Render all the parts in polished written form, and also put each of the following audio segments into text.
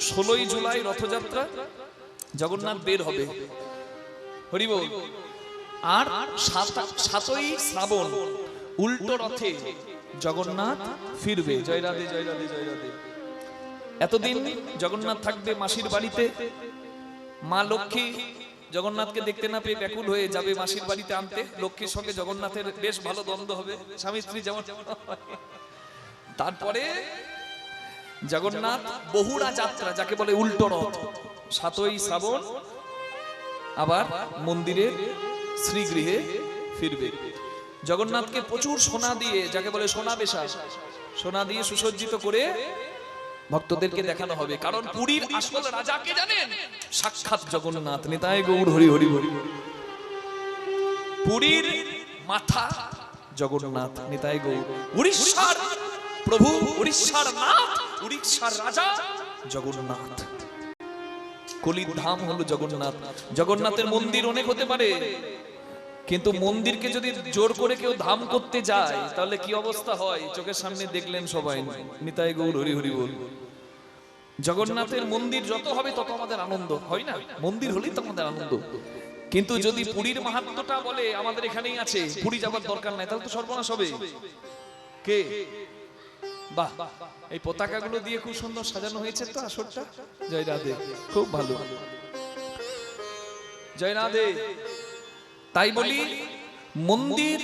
16ই জুলাই রথযাত্রা, জগন্নাথ বের হবে, হরি বল। আর 7ই শ্রাবণ উল্টো রথে জগন্নাথ ফিরবে। জয় রাধে, জয় রাধে, জয় রাধে। এতদিন জগন্নাথ থাকবে মাসির বাড়িতে। মা লক্ষ্মী জগন্নাথকে দেখতে না পেয়ে ব্যাকুল হয়ে যাবে মাসির বাড়িতে আনতে। লক্ষ্মীর সঙ্গে জগন্নাথের বেশ ভালো দ্বন্দ্ব হবে, স্বামী স্ত্রী যেমন। তারপরে জগন্নাথ বহুড়া যাত্রা, যাকে বলে উল্টো রথ, 7ই শ্রাবণ আবার মন্দিরের শ্রীগৃহে ফিরবে। জগন্নাথকে প্রচুর সোনা দিয়ে, যাকে বলে সোনা বেশা, সোনা দিয়ে সুসজ্জিত করে ভক্তদেরকে দেখানো হবে। কারণ পুরীর আসল রাজা কে জানেন? সাক্ষাৎ জগন্নাথ। নিতাই গৌর হরি হরি হরি। পুরীর মাথা জগন্নাথ, নিতাই গৌর। উড়িষ্যার প্রভু, উড়িষ্যার নাথ, উড়িষ্যার রাজা জগন্নাথ। কলির ধাম হলো জগন্নাথ। জগন্নাথের মন্দির অনেক হতে পারে, কিন্তু মন্দিরকে যদি জোর করে কেউ ধাম করতে যায় তাহলে কি অবস্থা হয় চোখের সামনে দেখলেন সবাই। নিতাই গৌর হরি হরি বল। জগন্নাথের মন্দির যত হবে তত আমাদের আনন্দ, হয় না? মন্দির হলেই তো আমাদের আনন্দ। কিন্তু যদি পুরীর মাহাত্ম্যটা বলে আমাদের এখানেই আছে, পুরী যাবার দরকার নাই, তাহলে তো সর্বনাশ হবে। কে? বাহ, এই পতাকাগুলো দিয়ে খুব সুন্দর সাজানো হয়েছে তো আসরটা। জয় রাধে, খুব ভালো। জয় রাধে। তাই বলি মন্দির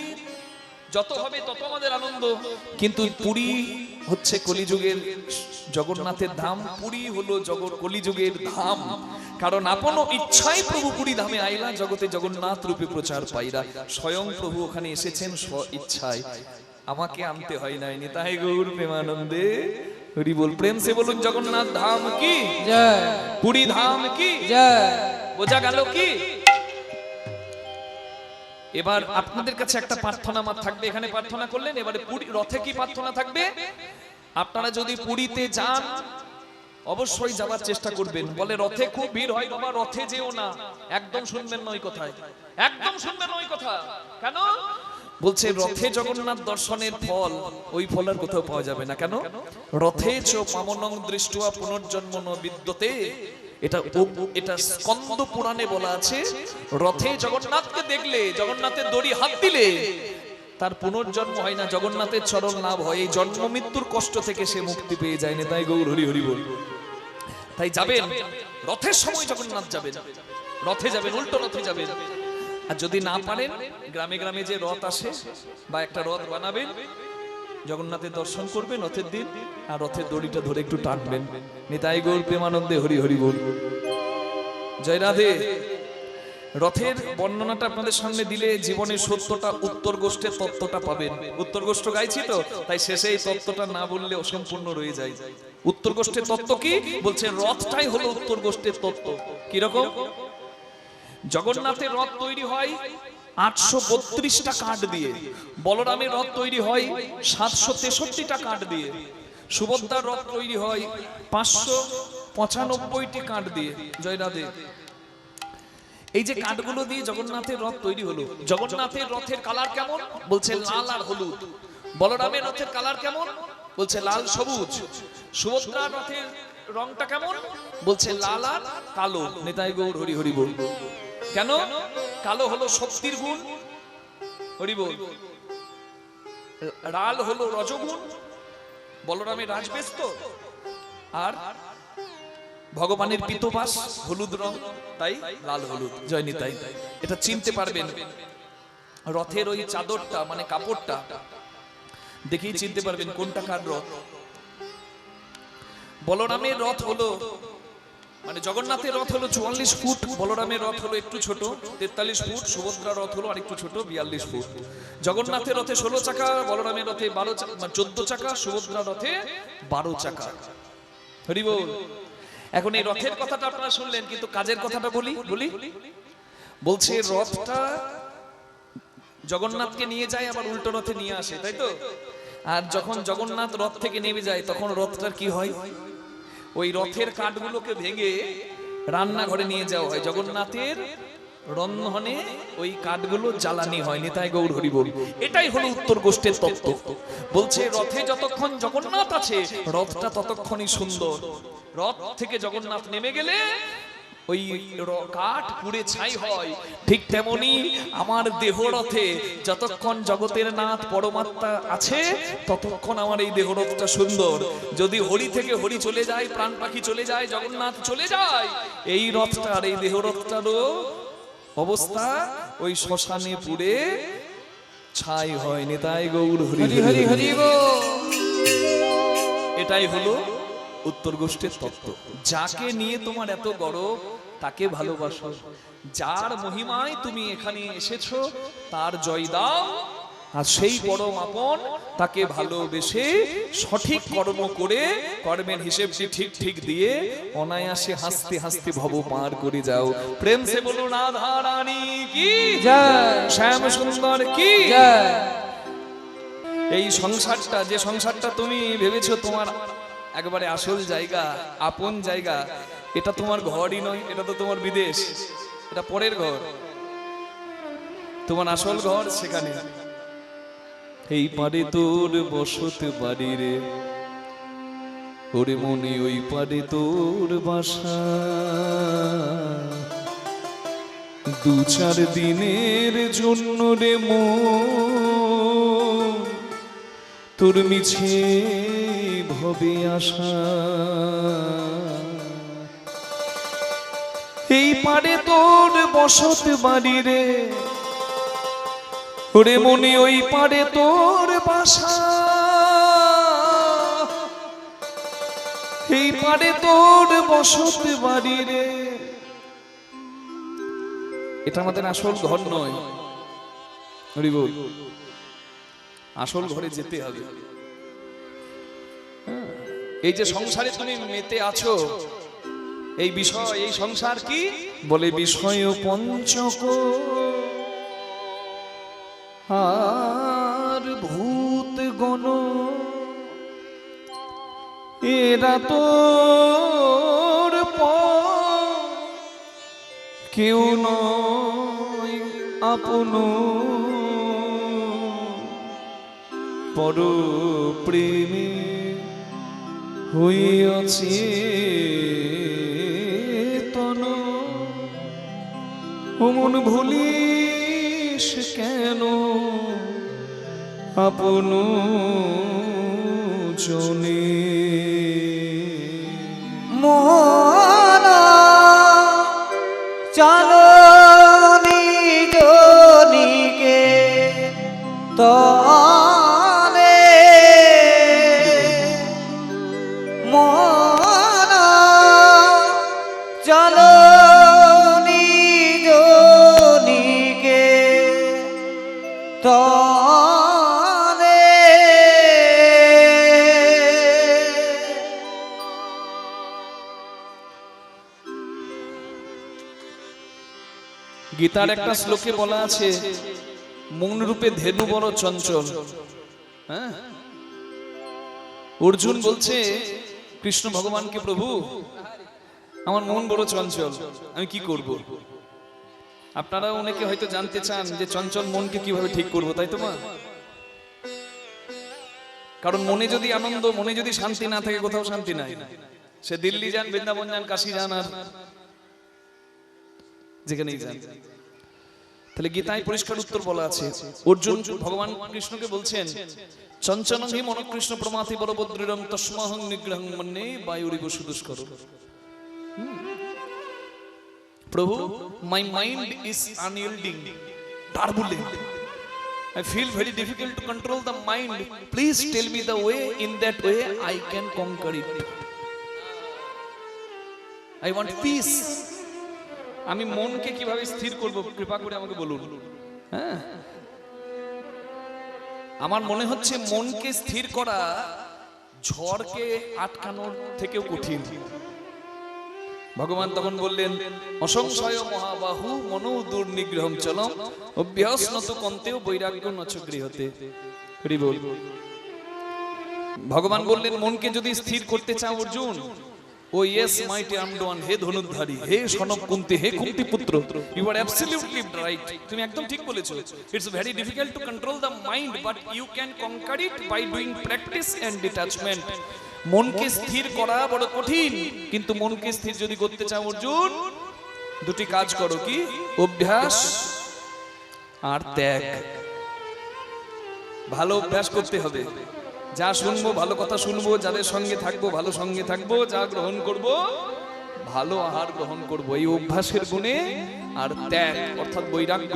যত হবে তত আমাদের আনন্দ, কিন্তু পুরী হচ্ছে কলিযুগের জগন্নাথের ধাম। পুরী হলো কলিযুগের ধাম। কারণ আপন ইচ্ছায় প্রভু পুরী ধামে আইলা, জগতে জগন্নাথ রূপে প্রচার পাইরা। স্বয়ং প্রভু ওখানে এসেছেন স্ব ইচ্ছায়, আমাকে আনতে হয় নাই। নিতাই গৌর প্রেমানন্দে হরি বল। প্রেম সে বলুন জগন্নাথ ধাম কি জয়, পুরী ধাম কি জয়। বোঝা গেল কি? এবার আপনাদের কাছে একটা প্রার্থনা আমার থাকবে, এখানে প্রার্থনা করলেন। এবারে পুরী রথে কি প্রার্থনা থাকবে? আপনারা যদি পুরীতে যান অবশ্যই যাবার চেষ্টা করবেন। বলে রথে খুব ভিড় হয়, বাবা রথে যেও না। একদম শুনবেন না ওই কথায়, একদম শুনবেন না ওই কথা। কেন? বলছে রথে জগন্নাথ দর্শনের ফল, ওই ফল আর কোথাও পাওয়া যাবে না। কেন? রথে চ পামনং দৃষ্ট্বা পুনর্জন্ম ন বিদ্যতে। এটা স্কন্দ পুরাণে বলা আছে, রথে জগন্নাথকে দেখলে, জগন্নাথের দড়ি হাত দিলে তার পুনর্জন্ম হয় না, জগন্নাথের চরণ লাভ হয়। এই জন্ম মৃত্যুর কষ্ট থেকে সে মুক্তি পেয়ে যায়। না তাই গৌর হরি হরি বল। তাই যাবেন রথের সময় জগন্নাথ যাবেন, রথে যাবেন, উল্টো রথে যাবেন। আর যদি না পারেন গ্রামে গ্রামে যে রথ আসে, বা একটা রথ বানাবেন, জগন্নাথের দর্শন করবেন রথের দিন, আর রথের দড়িটা ধরে একটু টানবেন। নিতাই গৌর প্রেমানন্দে হরি হরি বল। জয় রাধে। রথের বর্ণনাটা আপনাদের সামনে দিলে জীবনের সত্যটা, উত্তর গোষ্ঠের তত্ত্বটা পাবেন। উত্তর গোষ্ঠ গাইছি তো, তাই শেষে এই তত্ত্বটা না বললে অসম্পূর্ণ রয়ে যায়। উত্তর গোষ্ঠের তত্ত্ব কি বলছে? রথটাই হলো উত্তর গোষ্ঠের তত্ত্ব। কিরকম? জগন্নাথের রথ তৈরি হয় 832টা কাঠ দিয়ে, বলরামের রথ তৈরি হয় 763টা কাঠ দিয়ে, সুভদ্রার রথ তৈরি হয় 595টি কাঠ দিয়ে। জয় রাধে। এই যে কাঠগুলো দিয়ে জগন্নাথের রথ তৈরি হলো। জগন্নাথের রথের কালার কেমন? বলছে লাল আর হলুদ। বলরামের রথের কালার কেমন? বলছে লাল সবুজ। সুভদ্রার রথের রংটা কেমন? বলছে লাল আর কালো। নিতাই গৌর হরি হরি বল। কেন? কালো হলো শক্তির গুণ, হরি বল। লাল হলো রজগুণ, বলরামের রাজবেশ তো, আর ভগবানের পিতবাস হলুদ রং, তাই লাল হলুদ। জয় নিতাই। এটা চিনতে পারবেন রথের ওই চাদরটা, মানে কাপড়টা দেখেই চিনতে পারবেন কোনটা কার রথ। বলরামের রথ হলো, মানে জগন্নাথের রথ হলো 44 ফুট, বলরামের রথ হলো একটু ছোট 43 ফুট, সুভদ্রার রথ হলো আরেকটু ছোট 42 ফুট। জগন্নাথের রথে 16 চাকা, বলরামের রথে 14 চাকা, সুভদ্রার রথে 12 চাকা। হরি বল। এখন এই রথের কথাটা আপনারা শুনলেন, কিন্তু কাজের কথাটা বলি। বলছে রথটা জগন্নাথকে নিয়ে যায়, আবার উল্টো রথে নিয়ে আসে, তাই তো? আর যখন জগন্নাথ রথ থেকে নেমে যায় তখন রথটার কি হয়? ওই রথের কাঠগুলোকে ভেঙে রান্নাঘরে নিয়ে যাওয়া হয়। জগন্নাথের রন্ধনে ওই কাঠগুলো জ্বালানি হয়। নিতাই গৌর হরি বল। এটাই হলো উত্তর গোষ্ঠের তত্ত্ব। বলছে রথে যতক্ষণ জগন্নাথ আছে রথটা ততক্ষণই সুন্দর। রথ থেকে জগন্নাথ নেমে গেলে ওই কাঠ পুড়ে ছাই হয়, ঠিক তেমনি আমার দেহ রথে যতক্ষণ জগতের নাথ পরমাত্মা আছে ততক্ষণ আমার এই দেহরথটা সুন্দর। যদি হরি থেকে হরি চলে যায়, প্রাণ পাখি চলে যায়, জগন্নাথ চলে যায়, এই রথটার এই দেহরথটারও অবস্থা ওই শ্মশানে পুড়ে ছাই হয়। নিতাই গৌর হরি হরি হরি বল। এটাই হলো উত্তর গোষ্ঠীর তত্ত্ব। যাকে নিয়ে তোমার এত গর্ব তাকে ভালোবাসো, যার মহিমায় তুমি এখানে এসেছো তার জয় দাও, আর সেই পরম আপন তাকে ভালোবেসে সঠিক কর্ম করে কর্মের হিসেবটি ঠিক ঠিক দিয়ে অনায়াসে হাসতে হাসতে ভব পার করে যাও। প্রেম সে বলো রাধা রানী কি জয়, শ্যাম সুন্দর কি জয়। এই সংসারটা, যে সংসারটা তুমি ভেবেছো তোমার একবারে আসল জায়গা, আপন জায়গা, এটা তোমার ঘরই নয়, এটা তো তোমার বিদেশ, এটা পরের ঘর। তোমার আসল ঘর সেখানে। এই পারে তোর বসত বাড়ি রে, ওরে মনে ওই পারে তোর বাসা, দু চার দিনের জন্য রে মন তোর মিছে ভবে আসা। এই পারে তোর বসত বাড়ি রে, ওরে মনে ওই পারে তোর বাসা, এই পারে তোর বসত বাড়ি রে। এটা আমাদের আসল ঘর নয়, হরি বল। আসল ঘরে যেতে হবে। এই যে সংসারে তুমি মেতে আছো, এই বিষয়, এই সংসার কি বলে? বিষয় পঞ্চক আর ভূত গণ, এরা তোর কেউ নয় আপন, পর প্রেমে হইয়াছে তন, মন ভুলিস কেন আপন জনে। মন চলো নিজ নিকে তলে, মন চলো নিজ নিকে তলে। গীতার একটা শ্লোকে বলা আছে, মন রূপে ধেনু বড় চঞ্চল। হ্যাঁ, অর্জুন বলছে কৃষ্ণ ভগবানকে, প্রভু আমার মন বড় চঞ্চল, আমি কি করব? আপনারা অনেকে হয়তো জানতে চান যে চঞ্চল মনকে কিভাবে ঠিক করব, তাই তো মা? কারণ মনে যদি আনন্দ, মনে যদি শান্তি না থাকে, কোথাও শান্তি নাই। সে দিল্লি যান, বৃন্দাবন যান, কাশী যান, আর যেখানেই যান। তাহলে গীতায় পরিষ্কার উত্তর বলা আছে। অর্জুন ভগবান কৃষ্ণকে বলছেন, চঞ্চলং হি মন কৃষ্ণ প্রমাতি বলভদ্রম তস্মাহং নিগ্রহং মন্যে বায়ুরিব সুদুষ্কর। প্রভু, my mind is unyielding, turbulent. I feel very difficult to control the mind. Please tell me the way, in that way I can conquer it. I want peace. আমি মনকে কিভাবে স্থির করব, কৃপা করে আমাকে বলুন। হ্যাঁ, আমার মনে হচ্ছে মনকে স্থির করা ঝড়কে আটকানোর থেকেও কঠিন। ভগবান তখন বললেন, অসংশয় মহাবাহু মনো দুর্নিগ্রহম চলম অভ্যাসনত কন্তেও বৈরাগ্য নচ গৃহতে। হরি বল। ভগবান বললেন, মনকে যদি স্থির করতে চাও অর্জুন, ও ইয়েস মাইটি আমডোয়ান, হে ধনুর্ধারী, হে সনব কুন্তি, হে কুন্তি পুত্র, ইউ আর অ্যাবসলিউটলি রাইট, তুমি একদম ঠিক বলেছো। It's very difficult to control the mind but you can conquer it by doing practice and detachment. মনকে স্থির করা বড় কঠিন, কিন্তু মনকে স্থির যদি করতে চাও অর্জুন, দুটি কাজ করো, কি? অভ্যাস আর ত্যাগ। ভালো অভ্যাস করতে হবে, যা শুনবো ভালো কথা শুনবো, যাদের সঙ্গে থাকবো ভালো সঙ্গে থাকবো, যা গ্রহণ করব ভালো আহার গ্রহণ করব, এই অভ্যাসের গুণে। আর ত্যাগ অর্থাৎ বৈরাগ্য,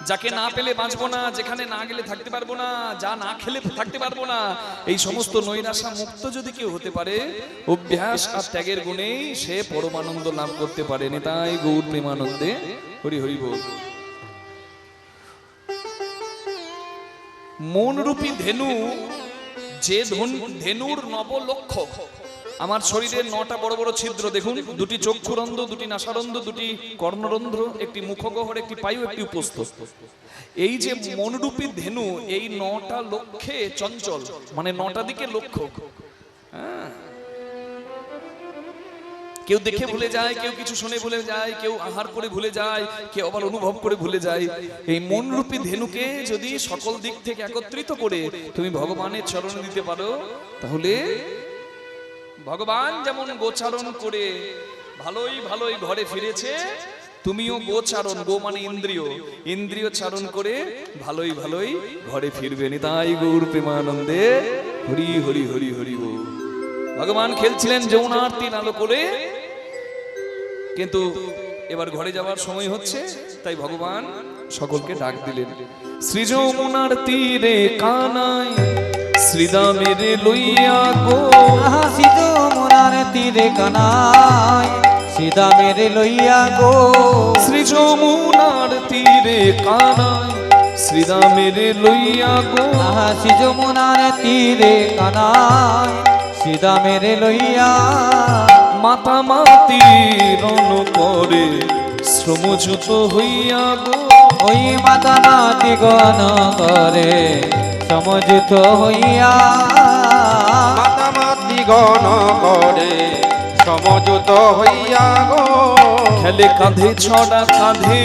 যাকে না পেলে বাঁচবো না, যেখানে না গেলে থাকতে পারবো না, যা না খেলে থাকতে পারবো না, এই সমস্ত নৈরাশা মুক্ত যদি কেউ হতে পারে অভ্যাস আর ত্যাগের গুণেই, সে পরমানন্দ লাভ করতে পারে। নিতাই গৌর প্রেমানন্দে হরি হরি বল। মনরূপী ধেনু, যে ধেনুর নবলক্ষ। আমার শরীরের 9টা বড় বড় ছিদ্র দেখুন, দুটি চক্ষুরন্ধ্র, দুটি নাসারন্ধ্র, দুটি কর্ণরন্ধ্র, একটি মুখগহ্বর, একটি পায়ু, একটি উপস্থ। এই যে মনরূপী ধেনু, এই 9টা লক্ষ্যে চঞ্চল, মানে 9টা দিকে লক্ষ্য। কেউ দেখে ভুলে যায়, কেউ কিছু শুনে ভুলে যায়, কেউ আহার করে ভুলে যায়, কেউ আবার অনুভব করে ভুলে যায়। এই মনরূপী ধেনুকে যদি সকল দিক থেকে একত্রিত করে তুমি ভগবানের চরণে দিতে পারো, তাহলে ভগবান যেমন গোচারণ করে ভালোই ভালোই ঘরে ফিরেছে, তুমিও গোচারণ, গো মানে ইন্দ্রিয়, ইন্দ্রিয় চারণ করে ভালোই ভালোই ঘরে ফিরবে। নিতাই গৌর প্রেমানন্দে হরি হরি হরি হরি বল। ভগবান খেলছিলেন যমুনার তীর আলো করে, কিন্তু এবার ঘরে যাওয়ার সময় হচ্ছে, তাই ভগবান সকলকে ডাক দিলেন। শ্রী যমুনার তীরে কানাই শ্রীদামের লইয়া গো, শ্রী যমুনার তীরে কানাই শ্রীদামের লইয়া গো, শ্রী যমুনার তীরে কানাই শ্রীদামের লইয়া গো, শ্রী যমুনার তীরে কানাই শ্রীদামের লইয়া, মাতামাতি রণ করে শ্রমযুত হইয়া গো, ওই মাতা নাতি গণ করে সমযুত হইয়া, মাতামাতি গণ করে সমযুত হইয়া গো, খেলে কাঁধে ছড়া কাঁধে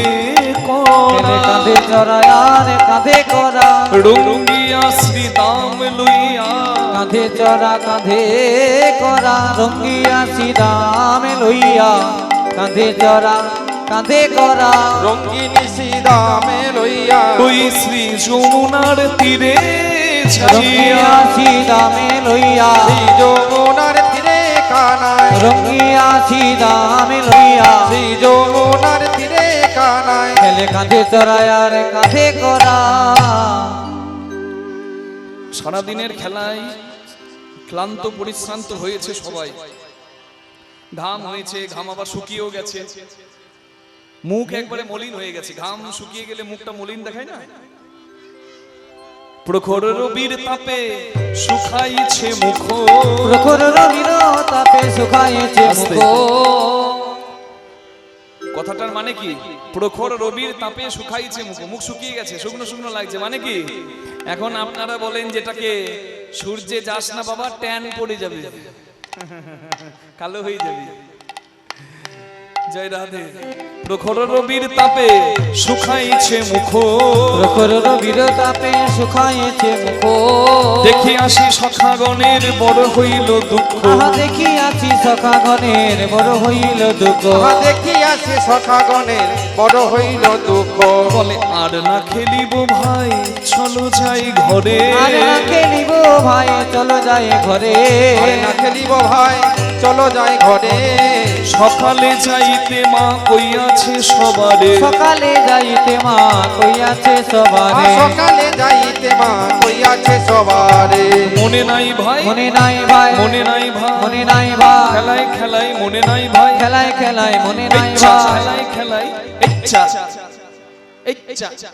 খেলে কাঁধে চড়া আর কাঁধে করা, রঙ্গিয়া শ্রীদাম লইয়া, কাঁধে চড়া কাঁধে করা, রঙ্গিয়া শ্রীদাম লইয়া, কাঁধে চড়া কাঁধে করা, রঙ্গিনী সীতামে লইয়া, ওই শ্রী যমুনার তীরে রঙ্গিয়া ছাড়িয়া, শ্রীদামে লইয়া, শ্রী যমুনার তীরে কানাই, রঙ্গিয়া শ্রীদামে লইয়া, শ্রী যমুনার তীরে কানাই, খেলে কাঁধে চড়া আর কাঁধে করা। সারাদিনের খেলায় ক্লান্ত পরিশ্রান্ত হয়েছে সবাই, ঘাম হয়েছে, ঘাম আবার শুকিয়েও গেছে, মুখ একবারে মলিন হয়ে গেছে। ঘাম শুকিয়ে গেলে মুখটা মলিন দেখায় না? প্রখর রবির তাপে শুকাইছে মুখ, প্রখর রবির তাপে শুকাইছে আস্তে। মুখ, কথাটার মানে কি? প্রখর রবির তাপে শুকাইছে মুখ, মুখ শুকিয়ে গেছে, শুকনো শুকনো লাগছে, মানে কি? এখন আপনারা বলেন যেটাকে সূর্যে যাস না বাবা, ট্যান পড়ে যাবে, কালো হয়ে যাবে। জয় রাধে। প্রখর রবির তাপে শুকাইছে মুখ, প্রখর রবির তাপে শুকাইছে মুখ, দেখি আসি সখাগণের বড় হইল দুঃখ, আহা দেখিয়াছি সখাগণের বড় হইল দুঃখ, আহা দেখিয়াছি সখাগণের বড় হইল দুঃখ, বলে আর না খেলিব ভাই চলো যাই ঘরে, আর না খেলিব ভাই চলো যাই ঘরে, আরে না খেলিব ভাই চলো যাই ঘরে, সকালে যাইতে মা কইয়াছে সবারে, সকালে যাইতে মা কইয়াছে সবারে, সকালে যাইতে মা কইয়াছে সবারে, মনে নাই ভাই মনে নাই ভাই, মনে নাই ভাই, মনে নাই ভাই, খেলায় খেলায় মনে নাই ভাই, খেলায় খেলায় মনে নাই ইচ্ছা ভাই, খেলায় খেলায় ইচ্ছা ইচ্ছা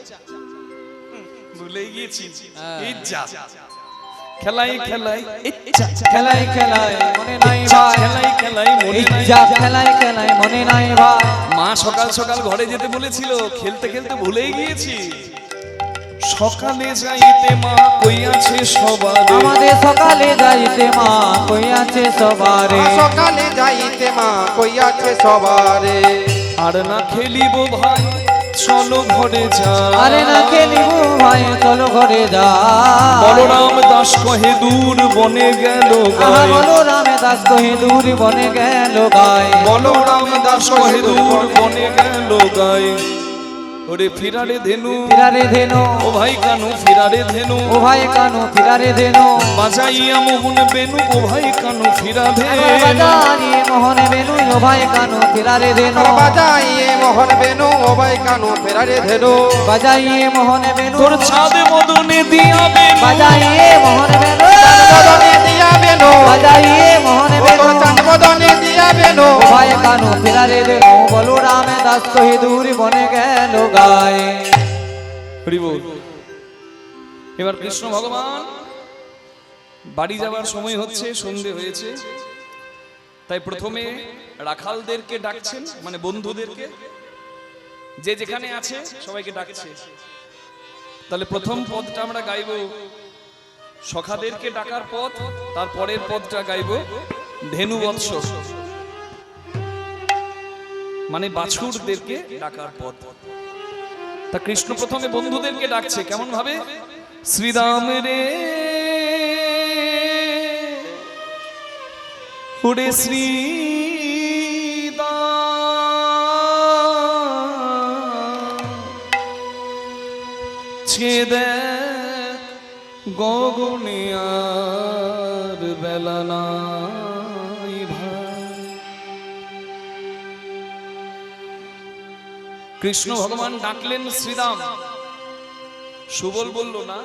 ভুলে গিয়েছি, ইচ্ছা খেলায় খেলায় ইচ্ছা, খেলায় খেলায় মনে নাই ইচ্ছা ভাই, খেলায় খেলায় মনে নাই ইচ্ছা খেলায় খেলায় মনে নাই ভাই, মা সকাল সকাল ঘরে যেতে বলেছিল, খেলতে খেলতে ভুলেই গিয়েছি। সকালে যাইতে মা কইয়াছে সবারে আমাদের সকালে যাইতে মা কইয়াছে সবারে সকালে যাইতে মা কইয়াছে সবারে আর না খেলিব ভাই চলো ঘরে যা আরে না খেলিব ভাই চলো ঘরে যা বলরাম দাস কহে দূর বনে গেল গায় বলরাম দাস কহে দূর বনে গেল গায় বলরাম দাস কহে দূর বনে গেল গায় ওরে ফিরারে ধেনু ফিরারে ধেনু ও ভাই কানু ফিরারে ধেনু ও ভাই কানু ফিরারে ধেনু বাজাইয়া মোহন বেনু ও ভাই কানু ফিরা ধেনু বাজাইয়ে মোহন বেনু ও ভাই কানু ফিরারে ধেনু বাজাইয়ে মোহন বেনু ও ভাই কানু ফেরারে ধেনু বাজাইয়ে মোহন বেনু তোর ছাদে মদনে দিয়া বেনু বাজাইয়ে মোহন বেনু বদনে দিয়া বেনু বাজাইয়ে মোহন বেনু চাঁদ বদনে দিয়া বেনু ও ভাই কানু ফিরারে ধেনু বলরাম দাস কহে দূর বনে গেল গায় হরি বল। এবার কৃষ্ণ ভগবান বাড়ি যাবার সময় হচ্ছে, সন্ধে হয়েছে, তাই প্রথমে রাখালদেরকে ডাকছেন, মানে বন্ধুদেরকে, যে যেখানে আছে সবাইকে ডাকছে। তাহলে প্রথম পদটা আমরা গাইব সখাদেরকে ডাকার পদ, তারপরের পদটা গাইব ধেনু বৎস, মানে বাছুরদেরকে ডাকার পদ। তা কৃষ্ণ প্রথমে বন্ধুদেরকে ডাকছে কেমন ভাবে? শ্রীরাম রে ওরে শ্রীরাম ছেদে গগনে আর বেলা নাই ভাই। কৃষ্ণ ভগবান ডাকলেন শ্রীরাম। সুবল বলল না,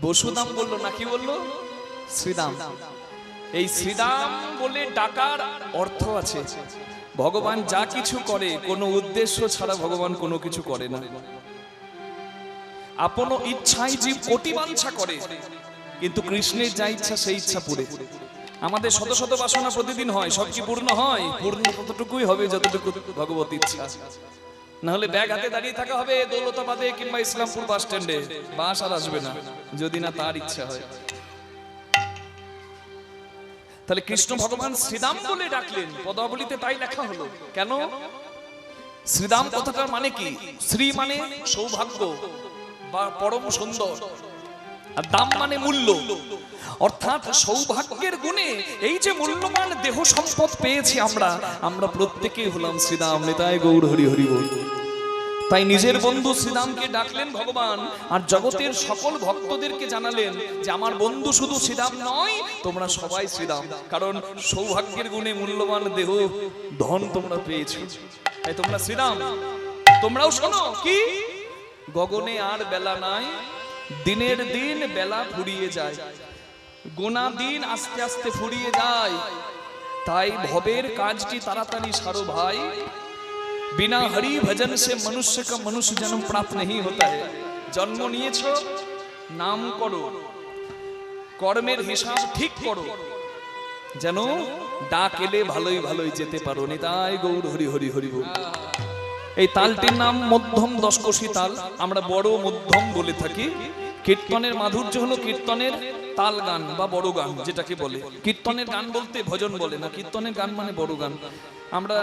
বসুদাম বলল না, কি বলল? শ্রীরাম। এই শ্রীরাম বলে ডাকার অর্থ আছে, ভগবান যা কিছু করে কোনো উদ্দেশ্য ছাড়া ভগবান কোনো কিছু করে না। আপন ইচ্ছায় জীব কোটি বাঞ্ছা করে, কিন্তু কৃষ্ণের যা ইচ্ছা সেই ইচ্ছা পুরে। আমাদের শত শত বাসনা প্রতিদিন হয়, সব কি পূর্ণ হয়? পূর্ণ ততটুকুই হবে যতটুকু ভগবত ইচ্ছা। না হলে ব্যাগ হাতে দাঁড়িয়ে থাকা হবে দৌলতাবাদে কিংবা ইসলামপুর বাস স্ট্যান্ডে, বাস আর আসবে না যদি না তার ইচ্ছা হয়। তাহলে কৃষ্ণ ভগবান শ্রীরাম বলে ডাকলেন, পদাবলিতে তাই লেখা হলো। কেন? শ্রীরাম কথাটার মানে কি? শ্রী মানে সৌভাগ্য বা পরম সুন্দর, আর দাম মানে মূল্য, অর্থাৎ সৌভাগ্যের গুণে এই যে মূল্যবান দেহ সম্পদ পেয়েছি আমরা প্রত্যেকেই হলাম শ্রীরাম। নিতাই গৌর হরি হরি বল। তাই নিজের বন্ধু শ্রীরামকে ডাকলেন ভগবান, আর জগতের সকল ভক্তদেরকে জানালেন যে আমার বন্ধু শুধু শ্রীরাম নয়, তোমরা সবাই শ্রীরাম, কারণ সৌভাগ্যের গুণে মূল্যবান দেহ ধন তোমরা পেয়েছো, তাই তোমরা শ্রীরাম। তোমরাও শোনো কি? গগনে আর বেলা নাই, দিনের দিন বেলা ফুরিয়ে যায়, গোনা দিন আস্তে আস্তে ফুরিয়ে যায়। তাই ভবের কাজটি তাড়াতাড়ি সারো ভাই, बिना हरि भजन से मनुष्य का मनुष्य जन्म प्राप्त नहीं होता है। जन्म নিয়েছো, নাম করো, কর্মের হিসাব ঠিক করো, যেন ডাক এলে ভালোই ভালোই যেতে পারো। নিতাই গৌর হরি হরি হরি বল। এই তালটির নাম মধ্যম দশকোষী তাল, আমরা বড় মধ্যম বলে থাকি। কীর্তনের মাধুর্য হলো কীর্তনের তাল গান বা বড় গান যেটাকে বলে। কীর্তনের গান বলতে ভজন বলে না, কীর্তনের গান মানে বড় গান। আমরা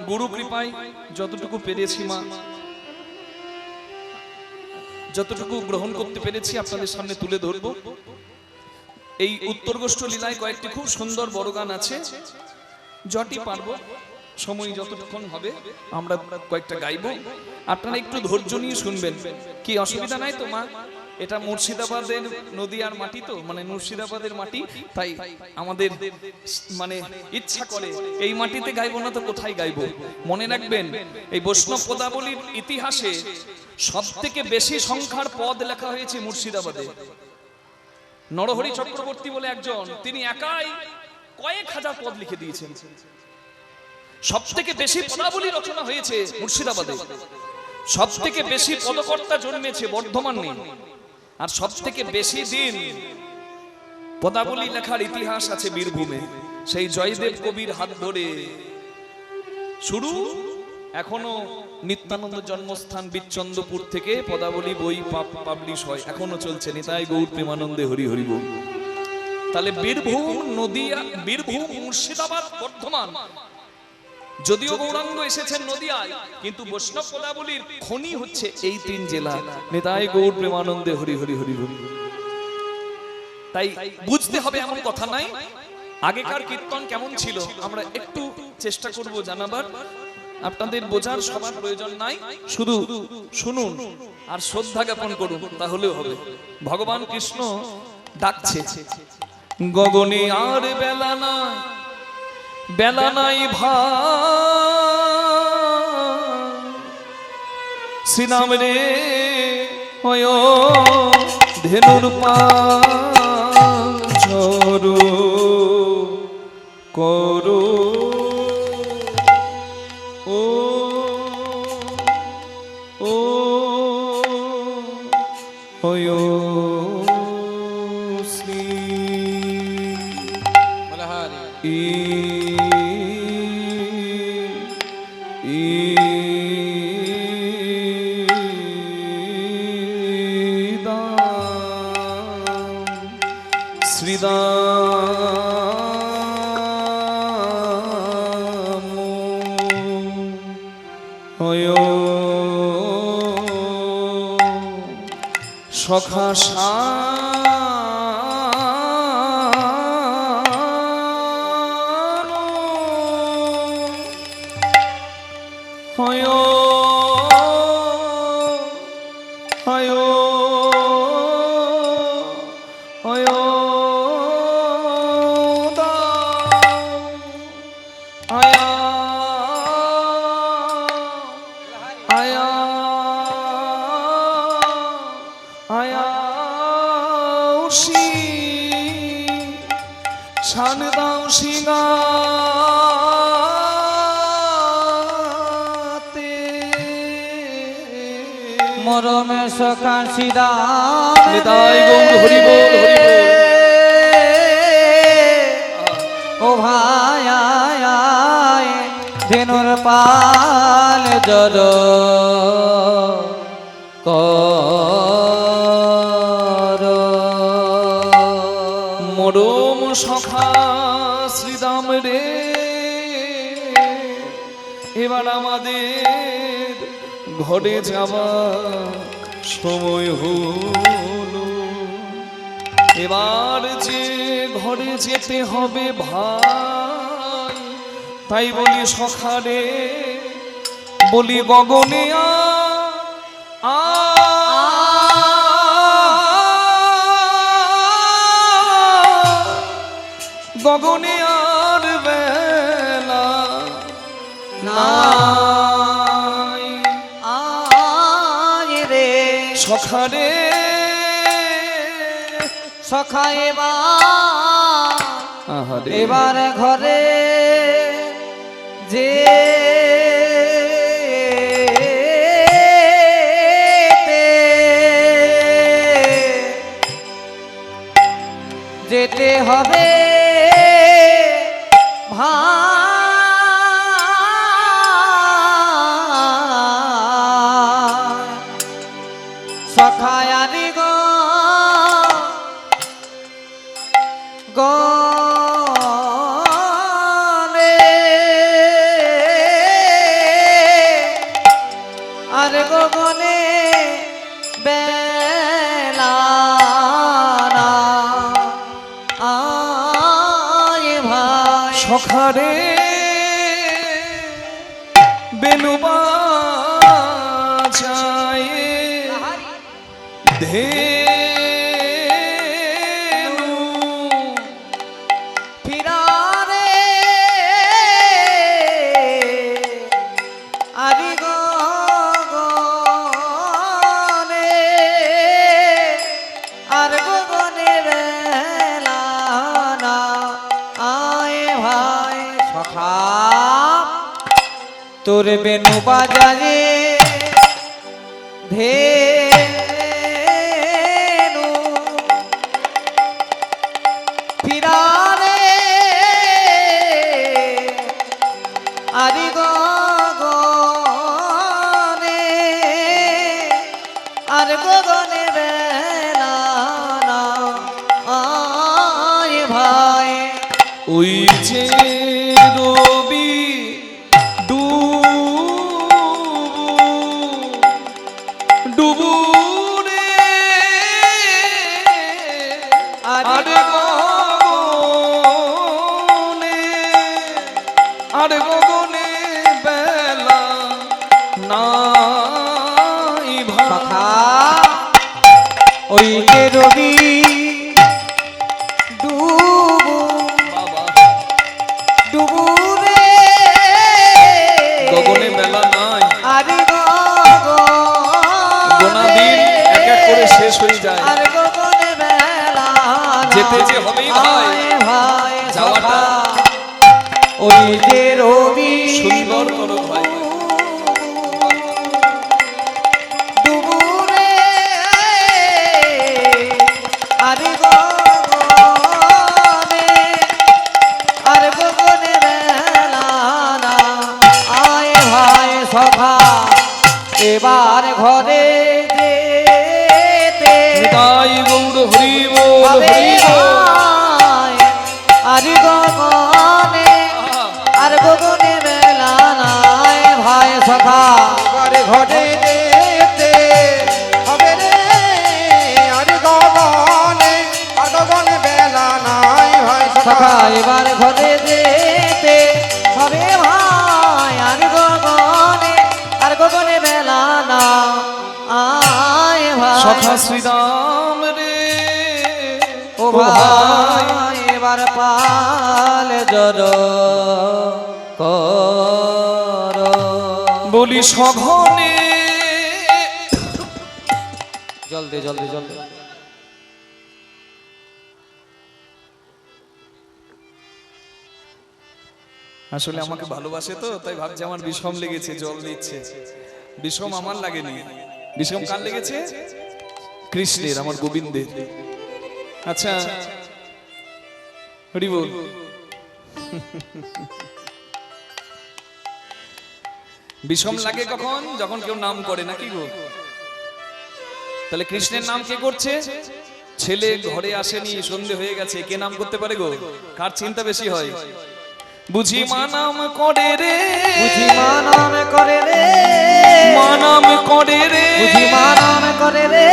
গুরু কৃপায় যতটুকু পেরেছি মা, যতটুকু গ্রহণ করতে পেরেছি আপনাদের সামনে তুলে ধরবো। এই উত্তরগোষ্ঠ লীলায় কয়েকটি খুব সুন্দর বড় গান আছে, যটি পারবো সময় যতটুকুন হবে আমরা কয়েকটা গাইবো। আপনারা একটু ধৈর্য নিয়ে শুনবেন, কি অসুবিধা নাই তো মা? এটা মুর্শিদাবাদের নদীয়ার মাটি তো, মানে মুর্শিদাবাদের মাটি, তাই আমাদের মানে ইচ্ছা করে এই মাটিতে গাইবো না তো কোথায় গাইবো। মনে রাখবেন, এই বৈষ্ণব পদাবলীর ইতিহাসে সব থেকে বেশি সংখ্যার পদ লেখা হয়েছে মুর্শিদাবাদে। নরহরি চক্রবর্তী বলে একজন, তিনি একাই কয়েক হাজার পদ লিখে দিয়েছেন। সব থেকে বেশি পদাবলী রচনা হয়েছে মুর্শিদাবাদে, সব থেকে বেশি পদকর্তা জন্মেছে বর্ধমান নেই, আর সব থেকে বেশি দিন পদাবলী লেখার ইতিহাস আছে বীরভূমে। সেই জয়দেব কবির হাত ধরে শুরু, এখনো নিত্যানন্দ জন্মস্থান বিচ্চন্দ্রপুর থেকে পদাবলী বই পাবলিশ হয়, এখনো চলছে। নিতাই গৌর প্রেমানন্দে হরি হরি বল। তাহলে বীরভূম, নদিয়া, বীরভূম, মুর্শিদাবাদ, বর্ধমান, যদিও গৌরাঙ্গ এসেছেন নদিয়ায়, কিন্তু বৈষ্ণব পদাবলীর খনি হচ্ছে এই 3 জেলা। নিতাই গৌর প্রেমানন্দে হরি হরি হরি হরি। তাই বুঝতে হবে এমন কথা নাই। আগেকার কীর্তন কেমন ছিল আমরা একটু চেষ্টা করব জানাবার। আপনাদের বোঝার সবার প্রয়োজন নাই, শুধু শুনুন আর শ্রদ্ধা জ্ঞাপন করুন, তাহলেও হবে। ভগবান কৃষ্ণ ডাকছে, গগনে আর বেলা নাই, বেলা নাই ভাই, শ্রীরাম রে হয় ধেনুর পাল ঝরো করো ও ও হয় শ্রী ই শ্রীদাম হয় সখা হয় হয় হয় আয়া আয়া আয়া উশি শান দাও সিংহাতে মরমে সখা সিদা নিতাই গৌর হরি বল হরি বল। ও ভাই আয় আয় ধেনুর পাল জর কর মরম সখা শ্রীরাম রে, এবার আমাদের ঘরে যাওয়া সময় হলো। এবার যে ঘরে যেতে হবে ভাই, তাই বলি সখারে, বলি গগনে আ গগনে আর বেলা নাই, আয় রে সখারে সখা এবার ঘরে যে যেতে হবে ভাই সখায়ারি গনে আর গগনে বেলা আয় ভাই সখারে বেনু বাজায় ধেনু ফিরারে আরি গগনে আর গগনে বেলা না আয় ভাই সখা তোর বেনু বাজারে ধেনু ফিরারে আরি গগনে আর গগনে বেলা নাই ভাই। সখা ওই যে রবি ডুবু বাবা ডুবু রে গগনে বেলা নাই, আর গোনা দিন এক এক করে শেষ হয়ে যায়। আর গগনে বেলা যেতে যে হবেই ভাই, ভাই যাওয়াটা ওই যে রবি সুন্দর করো ভাই। ডুবুরে আর গগনে আর গগনে বেলা না আয় ভাই সখা এবার ঘরে যেতে তাই গৌর হরি বল হবে হরি বল। ভাই আর গগনে আর গগনে বেলা নাই ভাই সখা এবারে ঘরে যেতে হবে রে, আর গগনে বেলা নাই ভাই সখা সখা। এবার ঘরে যেতে হবে ভাই আর গগনে বেলা না আয় ভাই সখা শ্রীরাম রে ও ভাই এবার পাল জর কর বলি সঘনে জলদি জলদি জলদি আসলে আমাকে ভালোবাসে তো তাই ভাবছে আমার বিষম লেগেছে জল দিচ্ছে। বিষম আমার লাগেনি, বিষম কার লেগেছে? কৃষ্ণের, আমার গোবিন্দের। আচ্ছা হরি বল। বিষম লাগে কখন? যখন কেউ নাম করে, নাকি গো? তাহলে কৃষ্ণের নাম কে করছে? ছেলে ঘরে আসেনি, সন্ধে হয়ে গেছে, কে নাম করতে পারে গো? কার চিন্তা বেশি হয়? বুঝি মা নাম করে রে, বুঝি মা নাম করে রে মা নাম করে রে, বুঝি মা নাম করে রে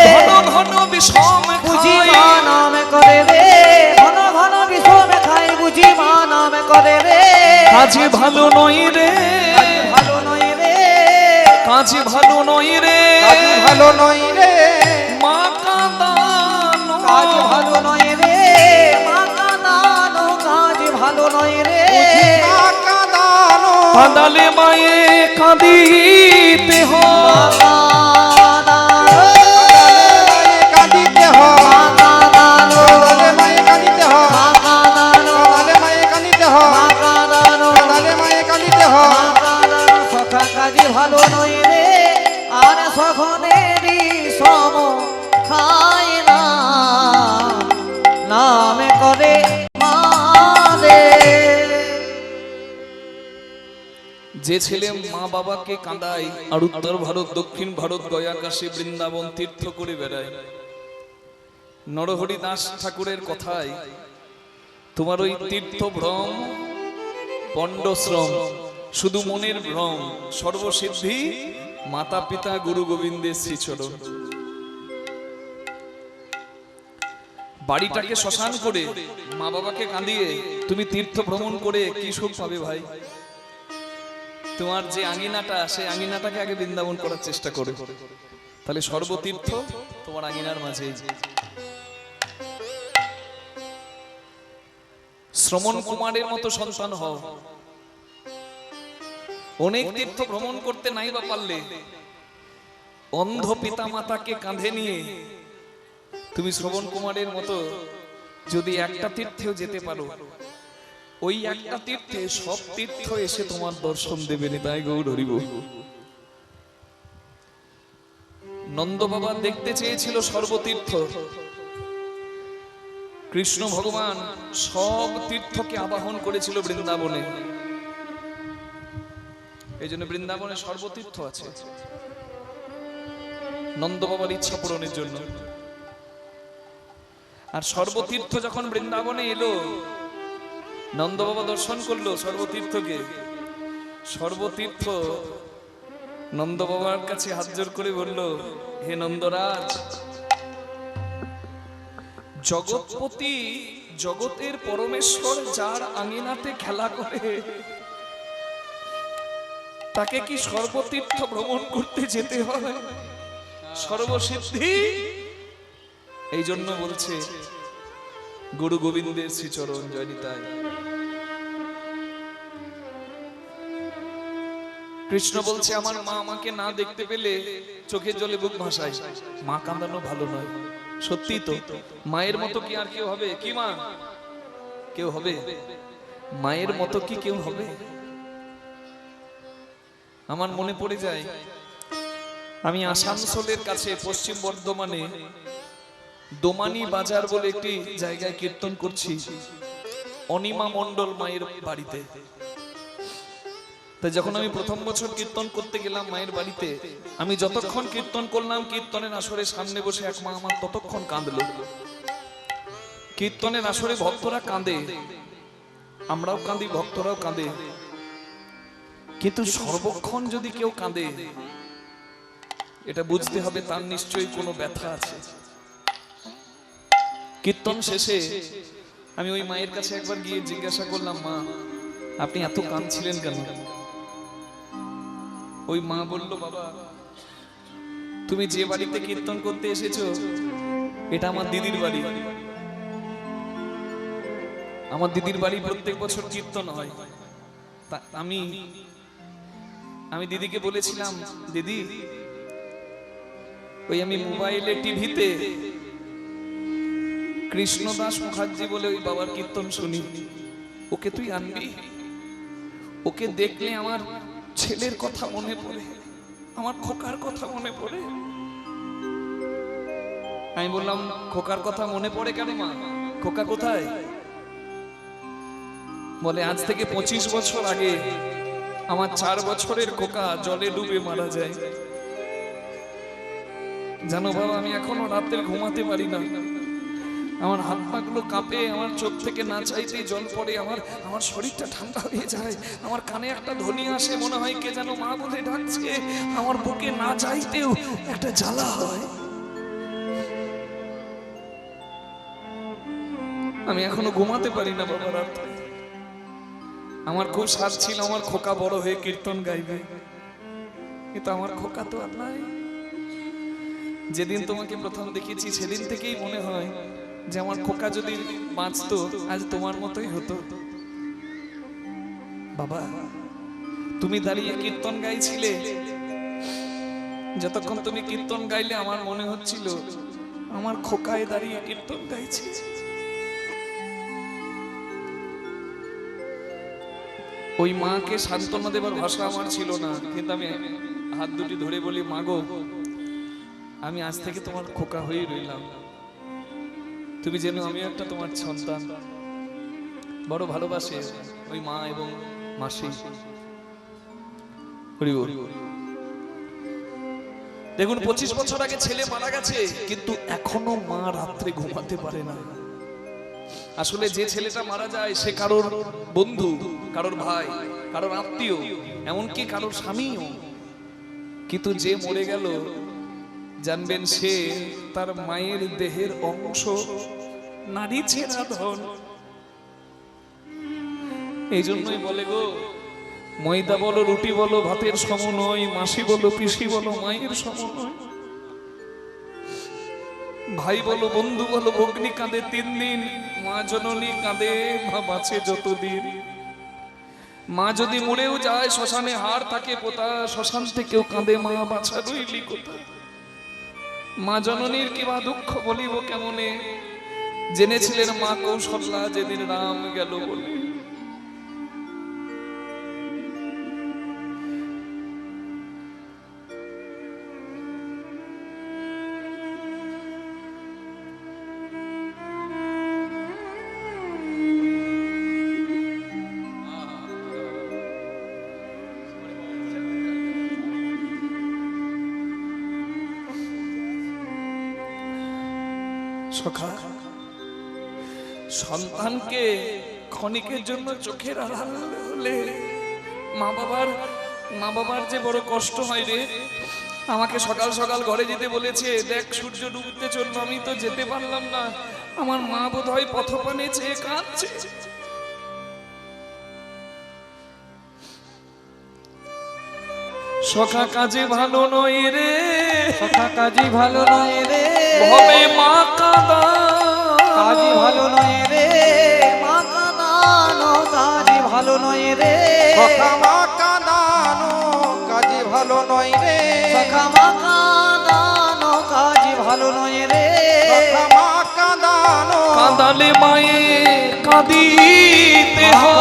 ঘন ঘন বিষম বুঝি খায়। মা নাম করে রে ঘন ঘন বিষম খাই বুঝি মা নাম করে রে কাজে ভালো নয় রে, ভালো নয় রে কাজে ভালো নয় রে, কাজ ভালো নয় রে, মা কাঁদানো কাজ ভালো নয় রে মা কাঁদানো কাজ ভালো নয় রে মা কাঁদানো, কাঁদালে মায়ে কাঁদিতে হয়। মায়ে কাঁদিতে হয়, কাঁদালে মায়ে কাঁদিতে হয়, কাঁদালে মায়ে কাঁদিতে হয়, কাঁদালে মায়ে কাঁদিতে হয়। সখা কাজে ভালো নয় রে আর সখনেরই সম খায় না নামে করে মারে যে ছেলে মা বাবাকে কাঁদায় আর উত্তর ভারত দক্ষিণ ভারত গয়া কাশী বৃন্দাবন তীর্থ করে বেড়ায়, নরহরি দাস ঠাকুরের কথায় তোমার ওই তীর্থ ভ্রম পণ্ডশ্রম শুধু মনের ভ্রম, সর্বসিদ্ধি মাতা পিতা গুরু গোবিন্দের শ্রীচরণ। বাড়িটাকে শ্মশান করে মা বাবাকে কাঁদিয়ে তুমি তীর্থ ভ্রমণ করে কি সুখ পাবে ভাই? তোমার যে আঙিনাটা, সেই আঙিনাটাকে আগে বৃন্দাবন করার চেষ্টা করো, তাহলে সর্বতীর্থ তোমার আঙিনার মাঝে। শ্রমণ কুমারের মতো সন্তান হও। অনেক তীর্থ ভ্রমণ করতে নাই বা পারলে অন্ধ পিতা মাতাকে কাঁধে নিয়ে তুমি শ্রবণ কুমারের মতো যদি একটা তীর্থেও যেতে পারো, ওই একটা তীর্থে সব তীর্থ এসে তোমার দর্শন দেবে। তাই গৌর হরি বল। নন্দ বাবা দেখতে চেয়েছিল সর্বতীর্থ, কৃষ্ণ ভগবান সব তীর্থকে আবাহন করেছিল বৃন্দাবনে। এই জন্য বৃন্দাবনে সর্বতীর্থ আছে নন্দ বাবার ইচ্ছা পূরণের জন্য। আর সর্বতীর্থ যখন বৃন্দাবনে এলো, নন্দ বাবা দর্শন করলো সর্বতীর্থকে। সর্বতীর্থ নন্দ বাবার কাছে হাত জোর করে বলল, হে নন্দরাজ, জগৎপতি জগতের পরমেশ্বর যার আঙিনাতে খেলা করে তাকে কি সর্বতীর্থ ভ্রমণ করতে যেতে হয়? সর্বসিদ্ধি। এই জন্য বলছে গুরু গোবিন্দের শ্রীচরণ জয় নিতাই। কৃষ্ণ বলছে আমার মা আমাকে না দেখতে পেলে চোখের জলে বুক ভাসায়, মা কাঁদানো ভালো নয়। সত্যি তো, মায়ের মতো কি আর কেউ হবে? কি মা কেউ হবে? মায়ের মতো কি কেউ হবে? আমার মনে পড়ে যায়, আমি আসানসোলের কাছে পশ্চিম বর্ধমানে দোমানি বাজার বলে একটি জায়গায় কীর্তন করছি, অনিমা মণ্ডল মায়ের বাড়িতে। তাই যখন আমি প্রথম বছর কীর্তন করতে গেলাম মায়ের বাড়িতে, আমি যতক্ষণ কীর্তন করলাম, কীর্তনের আসরে সামনে বসে এক মা আমার ততক্ষণ কাঁদল। কীর্তনের আসরে ভক্তরা কাঁদে, আমরাও কাঁদি, ভক্তরাও কাঁদে, কিন্তু সর্বক্ষণ যদি কেউ কাঁদে, এটা বুঝতে হবে তার নিশ্চয়ই কোনো ব্যথা আছে। কীর্তন শেষে আমি ওই মায়ের কাছে একবার গিয়ে জিজ্ঞাসা করলাম, মা আপনি এত কাঁদছিলেন কেন? ওই মা বলল, বাবা তুমি যে বাড়িতে কীর্তন করতে এসেছো এটা আমার দিদির বাড়ি। আমার দিদির বাড়ি প্রত্যেক বছর কীর্তন হয়। আমি দিদিকে বলেছিলাম, দিদি ওই আমি মোবাইলে টিভিতে কৃষ্ণদাস মুখার্জি বলে ওই বাবার কীর্তন শুনি, ওকে তুই আনবি? ওকে দেখলে আমার ছেলের কথা মনে পড়ে, আমার খোকার কথা মনে পড়ে। আমি বললাম, খোকার কথা মনে পড়ে কেন মা? খোকা কোথায়? বলে আজ থেকে 25 বছর আগে আমার 4 বছরের খোকা জলে ডুবে মারা যায়। জানো বাবা, আমি এখনো রাতে ঘুমাতে পারি না, আমার হাত পা গুলো কাঁপে, আমার চোখ থেকে না চাইতেই জল পড়ে, আমার শরীরটা ঠান্ডা হয়ে যায়, আমার কানে একটা ধ্বনি আসে, মনে হয় কে যেন মা বলে ডাকছে, আমার বুকে না চাইতেও একটা জ্বালা হয়। আমি এখনো ঘুমাতে পারি না বাবা রাতে। আমার খুব সাধ ছিল আমার খোকা বড় হয়ে কীর্তন গাইবে, কিন্তু আমার খোকা তো আর নাই। যেদিন তোমাকে প্রথম দেখেছি সেদিন থেকেই মনে হয় যে আমার খোকা যদি বাঁচতো আজ তোমার মতোই হতো। বাবা তুমি দাঁড়িয়ে কীর্তন গাইছিলে, যতক্ষণ তুমি কীর্তন গাইলে আমার মনে হচ্ছিল আমার খোকায় দাঁড়িয়ে কীর্তন গাইছে। ওই মাকে সান্ত্বনা দেবার ভাষা আমার ছিল না, কিন্তু আমি হাত দুটি ধরে বলি, মা গো আমি আজ থেকে তোমার খোকা হয়ে রইলাম, তুমি যেন আমি একটা তোমার সন্তান। বড় ভালোবাসে ওই মা এবং মাসি। দেখুন 25 বছর আগে ছেলে মারা গেছে, কিন্তু এখনো মা রাত্রে ঘুমাতে পারে না। আসলে যে ছেলেটা মারা যায় সে কারোর বন্ধু, কারোর ভাই, কারোর আত্মীয়, এমনকি কারোর স্বামীও, কিন্তু যে মরে গেল জানবেন সে তার মায়ের দেহের অংশ, নারী ছেঁড়া ধন। এই জন্যই বলে গো, ময়দা বলো রুটি বলো ভাতের সম নয়, মাসি বলো পিসি বলো মায়ের সম নয়, ভাই বলো বন্ধু বলো ভগ্নি কাঁদে 3 দিন, মা জননী কাঁদে মা বাঁচে যতদিন। মা যদি মরেও যায় শ্মশানে হাড় থাকে পোতা, শ্মশান থেকেও কাঁদে মা বাছা রইলি কোথায়। মা জননীর কিবা দুঃখ বলিব কেমনে, জেনেছিলেন মা কৌশল্যা যেদিন রাম গেল বলে। সখা, সন্তানকে ক্ষণিকের জন্য চোখের আড়াল হলে মা বাবার যে বড় কষ্ট হয় রে। আমাকে সকাল সকাল ঘরে যেতে বলেছে, দেখ সূর্য ডুবতে চললো, আমি তো যেতে পারলাম না। আমার মা বোধহয় পথপানে চেয়ে কাঁদছে। সখা কাজে ভালো নয় রে, সখা কাজী ভালো নয় রে, হবে মা কাদা কাজী ভালো নয় রে, মা কাঁদানো কাজী ভালো নয় রে, সখা মা কাঁদানো কাজে ভালো নয় রে, সখা মা কাঁদানো কাজী ভালো নয় রে, সখা মা কাঁদানো কাঁদালে মায়ে কাঁদিতে হয়,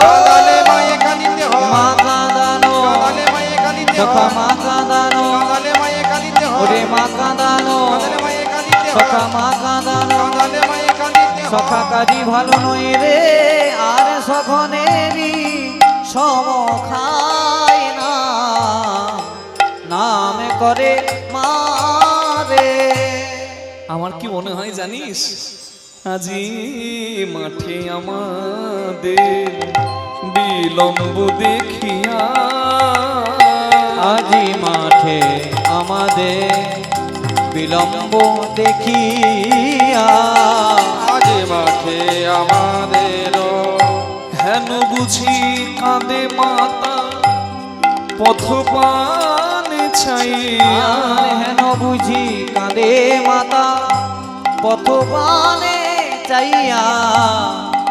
কাঁদালে মায়ে কাঁদিতে হয়, মা কাঁদানো কাঁদালে মায়ে কাঁদিতে সখা হয়, মা কাঁদানো, কাঁদালে মায়ে কাঁদিতে হয়, ওরে মা কাঁদানো কাঁদালে মায়ে কাঁদিতে হয়, সখা মা কাঁদানো, কাঁদালে মায়ে কাঁদিতে হয়, সখা কাজী ভালো নয় রে, আর সখনেরই সম খায় না, নাম করে মারে। আমার কি মনে হয় জানিস, আজি মাঠে আমাদের বিলম্ব দেখিয়া, আজি মাঠে আমাদের বিলম্ব দেখিয়া, আজ মাঠে আমাদের হেন বুঝি কাঁদে মাতা পথপানে ছাইয়া, আর হেন বুঝি কাঁদে মাতা পথ পানে চাইয়া,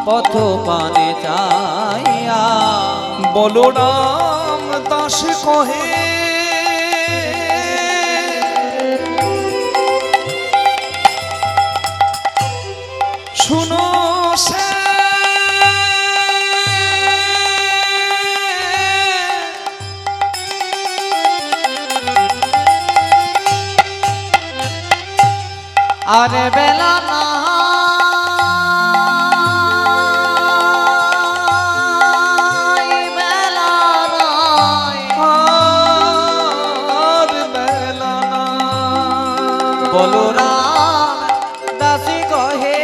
পথ পানে চাইয়া, বলরাম দাস কহে শুনো সে আরে বেলা না বেলা নাই, আর বেলা না। বলরাম দাসী কহে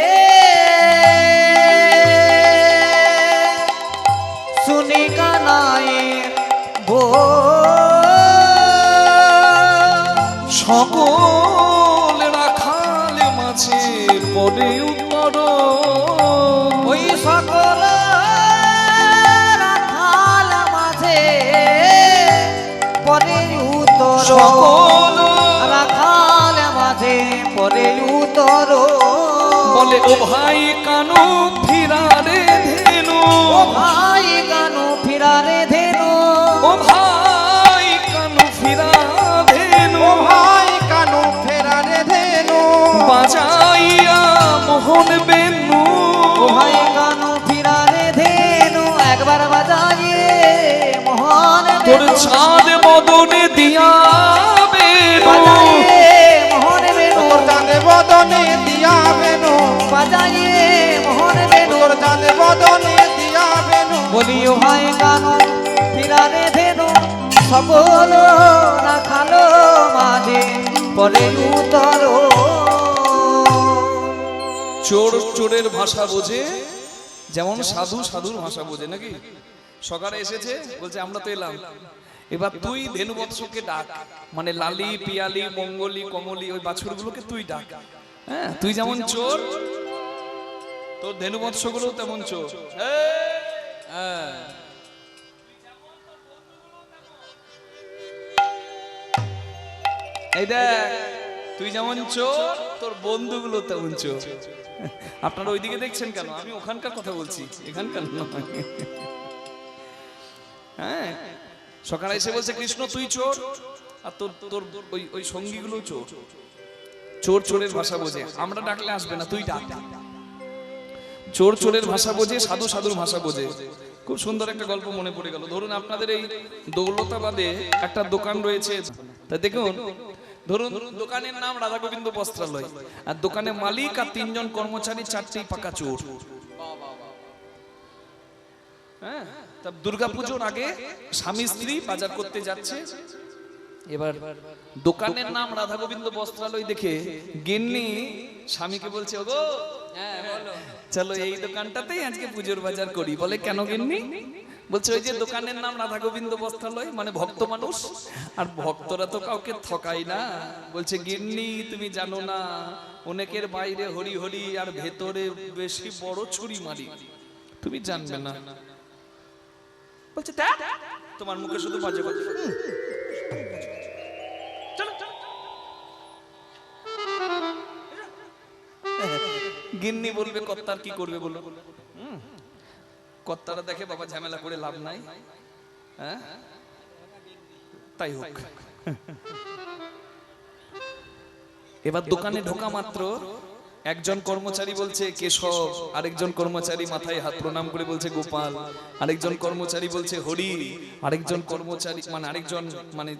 শুনি কানাইয়ের বো সকল রাখাল মাঝে পরে উত্তর, ওই সকল রাখাল মাঝে পরে উত্তর, সকল রাখাল মাঝে পরে উত্তর, বলে ও ভাই কানু ফিরারে ধেনু, ও ভাই কানু ফিরারে ধেনু, ও ভাই কানু ফিরা ধেনু, ও ভাই কানু ফেরারে ধেনু, বাজাইয়া মোহন বেনু, ও ভাই কানু ফিরারে ধেনু, একবার বাজাইয়ে মোহন তোর বেনু, ছাদ বদনে দিয়া বেনু, বাজাইয়ে মোহন বেনু, তোর চাঁদে বদনে দিয়া বেনু, বাজাইয়ে মোহন বেনু, তোর চাঁদে বদনে দিয়া বেনু, বলিও ভাই কানু ফিরারে ধেনু, সকল রাখালো মাঝে পরে উত্তর, চোর চোরের ভাষা বোঝে, যেমন সাধু সাধুর ভাষা বোঝে নাকি। সকালে এসেছে বলছে আমরা তো এলাম, এবার তুই ধেনু বৎসকে ডাক, মানে লালি পিয়ালি মঙ্গলি কমলি ওই বাছুরগুলোকে তুই ডাক। হ্যাঁ, তুই যেমন চোর তোর ধেনু বৎসগুলো তেমন চোর। হ্যাঁ, এই দেখ তুই যেমন চোর তোর বন্ধুগুলো তেমন চোর। আপনারা ওইদিকে দেখছেন কেন? আমি ওখানকার কথা বলছি, এখানকার নয়। হ্যাঁ, সকালে এসে বলছে কৃষ্ণ তুই চোর আর তোর তোর ওই ওই সঙ্গীগুলো চোর। চোর চোরের ভাষা বোঝে, আমরা ডাকলে আসবে না, তুই ডাক। চোর চোরের ভাষা বোঝে, সাধু সাধুর ভাষা বোঝে। খুব সুন্দর একটা গল্প মনে পড়ে গেল। ধরুন আপনাদের এই দৌলতাবাদে একটা দোকান রয়েছে, তা দেখুন ধরুন দোকানের নাম রাধা গোবিন্দ বস্ত্রালয়, আর দোকানের মালিক আর 3 জন কর্মচারী 4টি পাকা চোর। হ্যাঁ, তা দুর্গাপুজোর আগে স্বামী স্ত্রী বাজার করতে যাচ্ছে, এবার দোকানের নাম রাধা গোবিন্দ বস্ত্রালয় দেখে গিন্নি স্বামীকে বলছে ওগো চলো এই দোকানটাতেই আজকে পুজোর বাজার করি। বলে কেন গিন্নি? বলছে ওই যে দোকানের নাম রাধা গোবিন্দ বস্ত্রালয়, মানে ভক্ত মানুষ, আর ভক্তরা তো কাউকে ঠকায় না। বলছে গিন্নি তুমি জানো না, অনেকের বাইরে হরি হরি আর ভেতরে বেশি বড় ছুরি মারি, তুমি জানবে না। বলছে তোমার মুখে শুধু বাজে কথা। চলো, চলো। গিন্নি বলবে কর্তার কি করবে বলো? কর্তারা দেখে বাবা ঝামেলা করে লাভ নাই, হ্যাঁ তাই হোক। এবার দোকানে ঢোকা মাত্র একজন কর্মচারী বলছে কেশব, আরেকজন কর্মচারী মাথায় হাত প্রণাম করে বলছে গোপাল, আরেকজন কর্মচারী বলছে হরি, আরেকজন কর্মচারী আরেকজন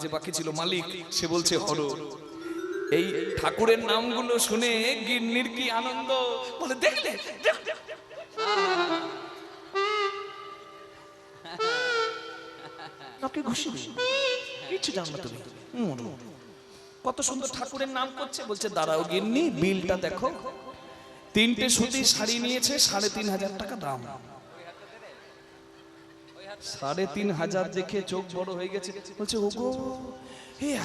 যে বাকি ছিল মালিক সে বলছে হর। এই ঠাকুরের নামগুলো শুনে গিন্নির কি আনন্দ, বলে দেখলে কিছু জানো না তুমি, কত সুন্দর ঠাকুরের নাম করছে। বলছে দাঁড়াও গিন্নি, বিলটা দেখো। 3টে সুতি শাড়ি নিয়েছে 3,500 টাকা দাম। 3,500 দেখে চোখ বড় হয়ে গেছে। বলছে ওগো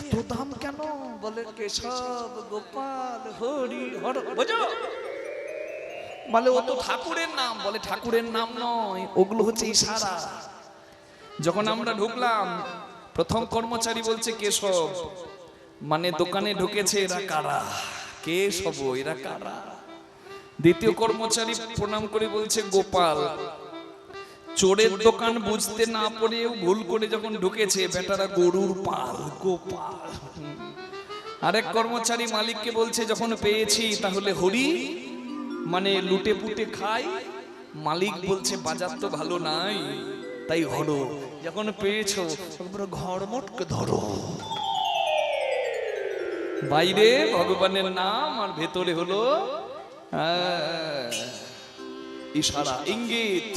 এত দাম কেন? বলে কেশব, গোপাল, হরি, হর। বুঝো? বলে ও তো ঠাকুরের নাম। বলে ঠাকুরের নাম নয়, ওগুলো হচ্ছে ইশারা। যখন আমরা ঢুকলাম প্রথম কর্মচারী বলছে কেশব, দোকানে ঢুকেছে এরা কারা? কেশব, এরা কারা? দ্বিতীয় কর্মচারী প্রণাম করে বলছে গোপাল। চোরের দোকান বুঝতে না পারেও ভুল করে যখন ঢুকেছে বেটারা গরুর পাল, গোপাল। আরেক কর্মচারী মালিককে বলছে যখন পেয়েছি তাহলে হরি, লুটে পুটে খাই। মালিক বলছে বাজার তো ভালো নাই, তাই হরো। যখন পেয়েছো ঘর মোটকে ধরো। বাইরে ভগবানের নাম আর ভেতরে হলো ইশারা, ইঙ্গিত।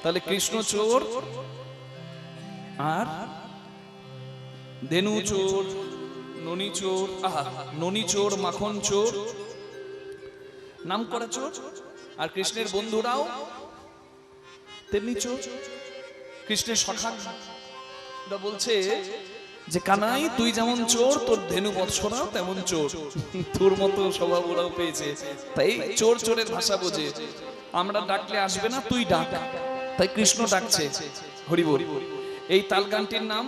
তাহলে কৃষ্ণ চোর আর ধেনু চোর, ননি চোর, ননি চোর, মাখন চোর, নাম করা চোর। আর কৃষ্ণের বন্ধুরাও তেমনি চোর। কৃষ্ণের সখা বলছে যে কানাই তুই যেমন চোর, তোর ধেনু বৎসরাও তেমন চোর, তোর মতো স্বভাব ওরাও পেয়েছে। তাই চোর চোরের ভাষা বোঝে। আমরা ডাকলে আসবে না, তুই ডাক। তাই কৃষ্ণ ডাকছে হরি বল। এই তাল গানটির নাম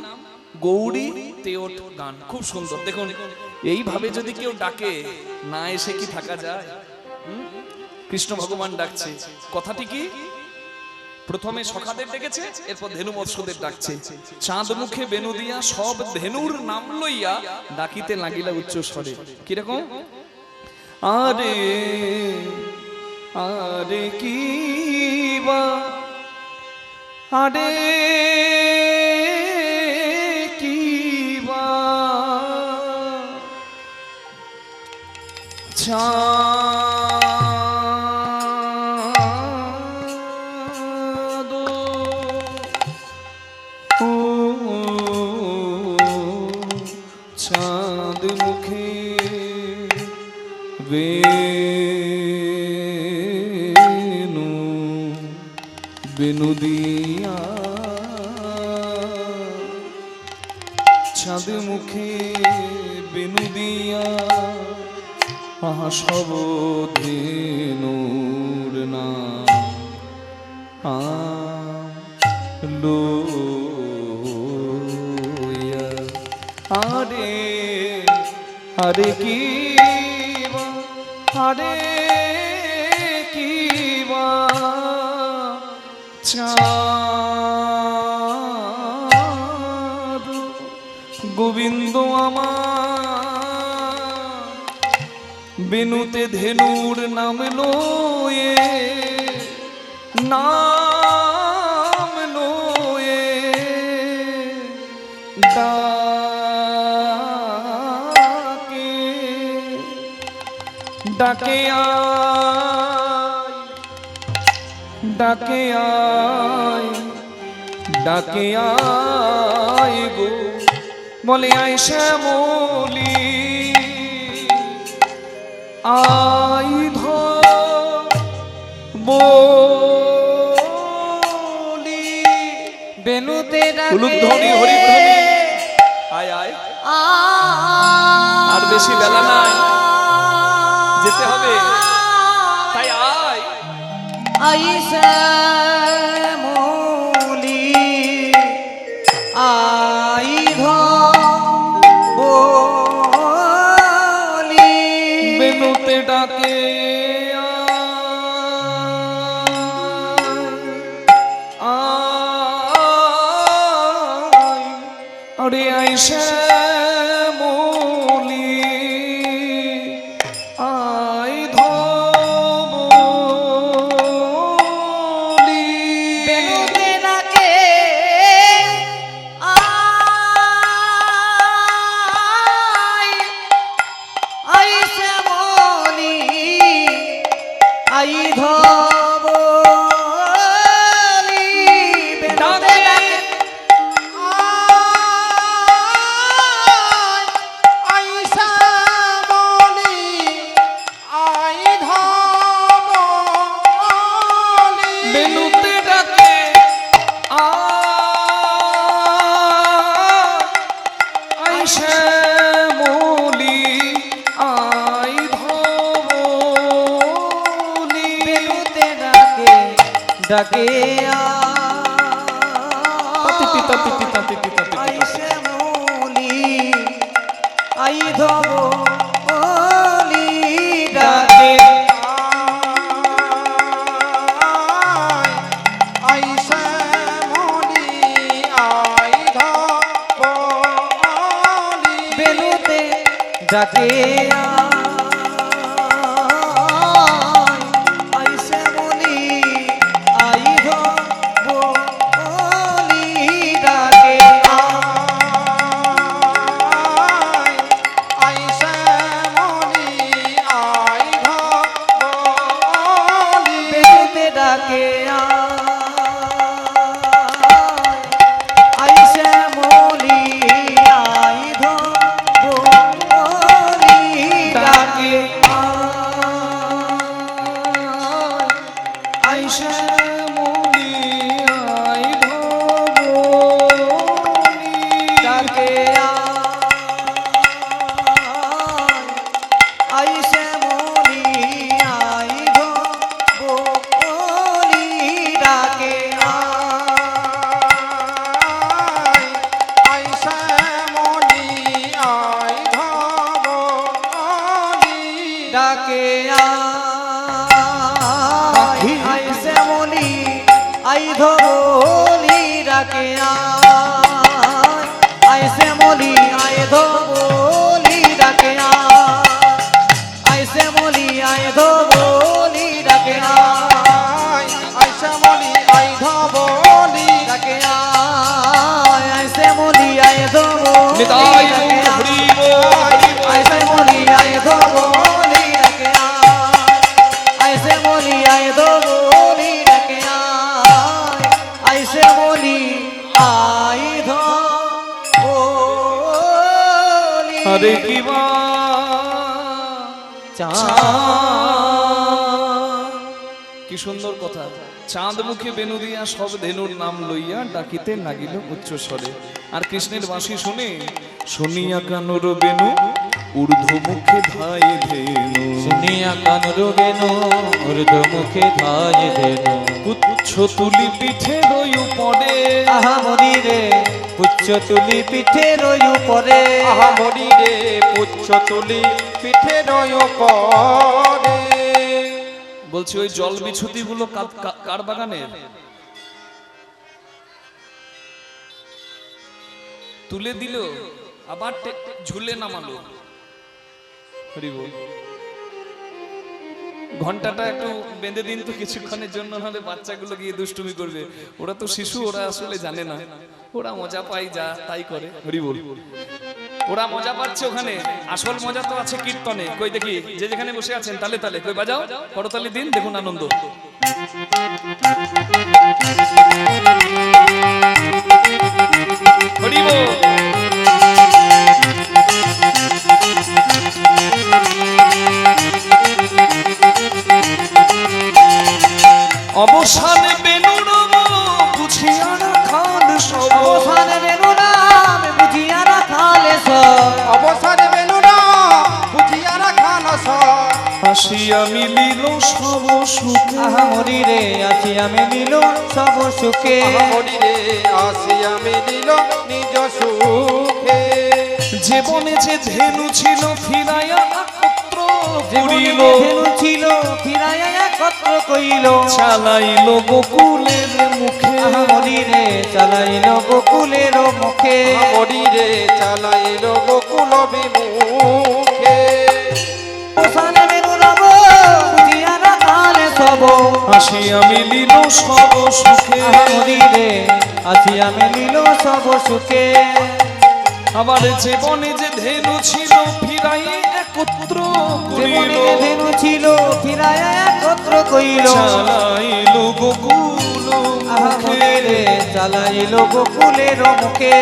গৌরী তেয়ট গান, খুব সুন্দর। দেখুন এইভাবে যদি কেউ ডাকে না এসে কি থাকা যায়? কৃষ্ণ ভগবান ডাকছে। কথাটি কি? প্রথমে সখাদের ডেকেছে, এরপর ধেনু মৎস্যদের ডাকছে। চাঁদ মুখে বেনু দিয়া সব ধেনুর নাম লইয়া ডাকিতে লাগিলা উচ্চ স্বরে। কিরকম? আরে আরে কি বা, আরে কি বা, চাঁদ মুখে বেনু দিয়া, চাঁদ মুখে বেনু দিয়া, সব ধেনুর নাম লইয়া। আরে আরে কি বা, আরে কি বা, চাঁদ গোবিন্দ আমার বেনুতে ধেনুর নাম লয়ে, নাম লয়ে ডাকে, ডাকে আয়, ডাকে আয়, ডাকে আয় গো। বলে আয় শ্যামলি, আই বলি। বেনুতে উলুধ্বনি হরিধ্বনি, আয় আয়। আর বেশি বেলা নাই, যেতে হবে, তাই আয়। আই শ্যামলি, আই ধবলি বেনুতে ডাকে আরে আইসা মলি আই ধবলি বেনুতে ডাকে আই শ্যামলি আই ধবলি বেনুতে ডাকে আইসা বলি আই ধবলি বেনুতে ডাকে আইসা মলি আই ধবলি বেনুতে ডাকে ডাকে আই শ্যামলি আই ধবলি ডাকে আইসা মনি আই ধবলি বেনুতে ডাকে আই শ্যামলি আই ধবলি ডাকে আইসা মনি আই ধবলি বেনুতে ডাকে আই শ্যামলি আই ধবলি ডাকে আইসা মলি আই ধবলি ডাকে আই শ্যামলি আই ধবলি ডাকে আইসা মনি আই ধবলি ডাকে আই শ্যামলি আই ধবলি ডাকে আই শ্যামলি আই ধবলি ডাকে আই শ্যামলি আই ধবলি ডাকে আইসা মনি আই ধবলি ডাকে আই শ্যামলি আই ধবলি নিতাই ডাকে হরি বল আই শ্যামলি আই ধবলি ডাকে আই শ্যামলি আই ধবলি ডাকে আই শ্যামলি আই ধবলি হরে কি মা কি সুন্দর কথা। চাঁদ মুখে বেনু দিয়া সব ধেনুর নাম লইয়া ডাকিতে লাগিল উচ্চ স্বরে। আর কৃষ্ণের বাঁশি শুনে শুনিয়া কানুর বেনু ঊর্ধ্ব মুখে ধাই ধেনু শুনিয়া কানুর বেনু ঊর্ধ্ব মুখে ধায় ধেনু পুচ্ছ তুলি পিঠে রই পড়ে আহা মনি রে পুচ্ছ তুলি পিঠে রয়ু পরে আহা মনি রে পুচ্ছ তুলি পিঠে রয় পরে বলছি ওই জল বিছুতি গুলো কার বাগানের? তুলে দিল আবার ঝুলে নামালো। হরি বল। ঘন্টাটা একটু বেঁধে দিন তো কিছুক্ষণের জন্য, নাহলে বাচ্চাগুলো গিয়ে দুষ্টুমি করবে। ওরা তো শিশু, ওরা আসলে জানে না, ওরা মজা পাই যা তাই করে। হরি বল। ওরা মজা পাচ্ছে ওখানে, আসল মজা তো আছে কীর্তনে। কই দেখি যে যেখানে বসে আছেন তালে তালে কই বাজাও, করতালি দিন, দেখুন আনন্দ। হরি বল। অবসানে বেনুর বুঝিয়া রাখাল সব, অবসানে বেনু নাম বুঝিয়া রাখালে সব, অবসানে বেলুনা বুঝিয়া রাখাল সব আসিয়া মিলিল সব সুখে। আহা মনি রে আসিয়া মিলিল সব সুখে। আহা মনি রে আসিয়া মিলিল বনে যে ধেনু ছিল ফিরাইয়া একত্র করিল, ধেনু ছিল ফিরাইয়া একত্র কইল, চালাইল গোকুলের মুখে। হরিরে চালাইল গোকুলের মুখে, হরিরে চালাইল গোকুল বিমুখে। ওসানে মেনু রব বুঝিয়া রাখালে সব, আসিয়া মিলিল সব সুখে। হরিরে আসিয়া মিলিল সব সুখে। আবার যে বনে যে ধেনু ছিল ফিরাইয়া একত্র করিল, ধেনু ছিল ফিরাইয়া একত্র কইল, চালাইল গোকুল মুখে। হরিরে চালাইল গোকুলের মুখে,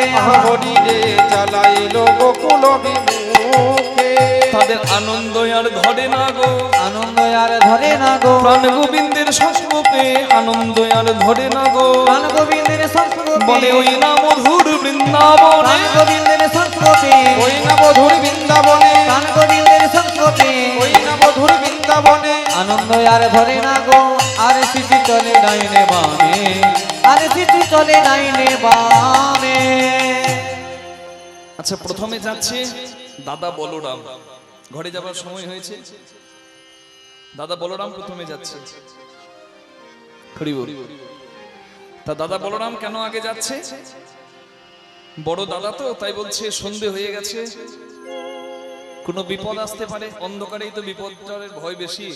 হরিরে চালাইল গোকুল বিমুখে। তাদের আনন্দ আর ধরে না গো, আনন্দ আর ধরে না গো, প্রাণ গোবিন্দের সংস্কৃতে আনন্দ আর ধরে না গো। প্রাণ গোবিন্দের সংস্কৃতি বলে ওই না মধুর বৃন্দাবনে, প্রাণ গোবিন্দের সংস্কৃতি, ওই না বধুর বৃন্দাবনে, প্রাণ গোবিন্দের সংস্কৃতি, ওই না বধুর বৃন্দাবনে। আনন্দ আর ধরে না গো, আর শিশু চলে ডাইনে বামে, আর শিশু চলে ডাইনে বামে। আচ্ছা প্রথমে যাচ্ছে দাদা বলরাম, ঘরে যাবার সময় হয়েছে, দাদা বলরাম প্রথমে যাচ্ছে। হরি বল। তা দাদা বলরাম কেন আগে যাচ্ছে? বড় দাদা তো, তাই বলছে সন্ধে হয়ে গেছে, কোনো বিপদ আসতে পারে, অন্ধকারেই তো বিপদের ভয় বেশি।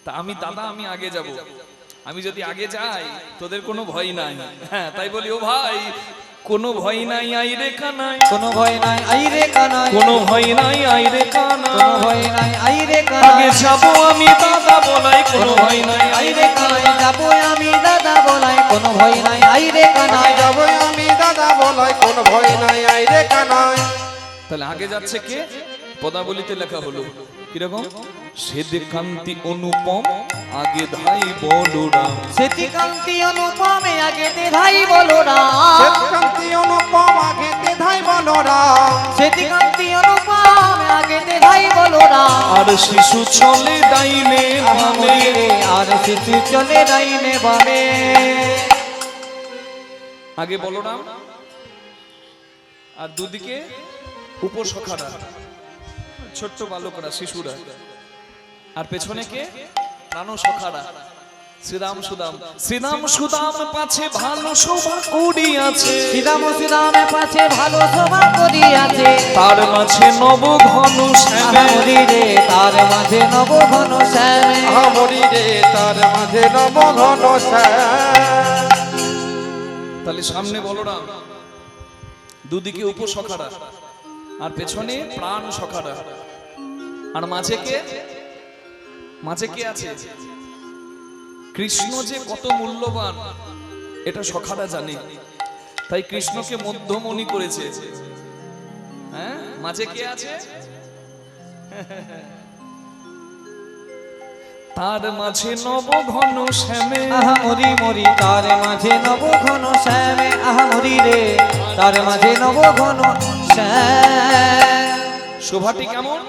তা আমি দাদা আমি আগে যাব, আমি যদি আগে যাই তোদের কোনো ভয় নাই। হ্যাঁ তাই বলি ও ভাই কোনো ভয় নাই আই রে কানাই, কোনো ভয় নাই আই রে কানাই, কোনো ভয় নাই আই রে কানাই, কোনো ভয় নাই আই রে আগে কানাই, যাবো আমি দাদা বলাই কোনো ভয় নাই আই রে কানাই, যাবো আমি দাদা বলাই, কোনো ভয় নাই আই রে কানাই, যাব আমি দাদা বলাই, কোন ভয় নাই আই রে কানাই। তাহলে আগে যাচ্ছে কে? পদাবলিতে লেখা হলো কিরকম? সেদে কান্তি অনুপম আগে ধাই বলরাম, সেতি কান্তি অনুপমে আগে দে ভাই বলো রাম, শ্বেতকান্তি অনুপম আগে তেধাই বলরাম, সেতি কান্তি অনুপমে আগে দে ভাই বলো রাম। আর শিশু চলে ডাইনে বামে, আর শিশু চলে ডাইনে বামে। আগে বলরাম আর দুদিকে উপসখারা, ছোট্ট বালকরা শিশুরা, আর পেছনে কে? প্রাণ সখারা, শ্রীরাম সুদাম। শ্রীরাম সুদাম পাছে ভালো শোভা করিয়াছে, শ্রীরাম শ্রীরামে পাছে ভালো সভা করিয়াছে, তার মাঝে নব ঘন শ্যামে, হরিরে তার মাঝে নব ঘন শ্যামে। হরিরে তার মাঝে নব ঘন শ্যাম। তাহলে সামনে বলরাম, দুদিকে উপসখারা, আর পেছনে প্রাণ সখারা, আর মাঝে কে? মাঝে কে আছে? কৃষ্ণ যে কত মূল্যবান এটা সখারা জানে, তাই কৃষ্ণকে মধ্যমণি করেছে। হ্যাঁ মাঝে কে আছে? তার মাঝে নব ঘন শ্যামে, আহা মরি মরি তার মাঝে নব ঘন শ্যামে, আহা মরি রে তার মাঝে নব ঘন শ্যাম। শোভাটি কেমন?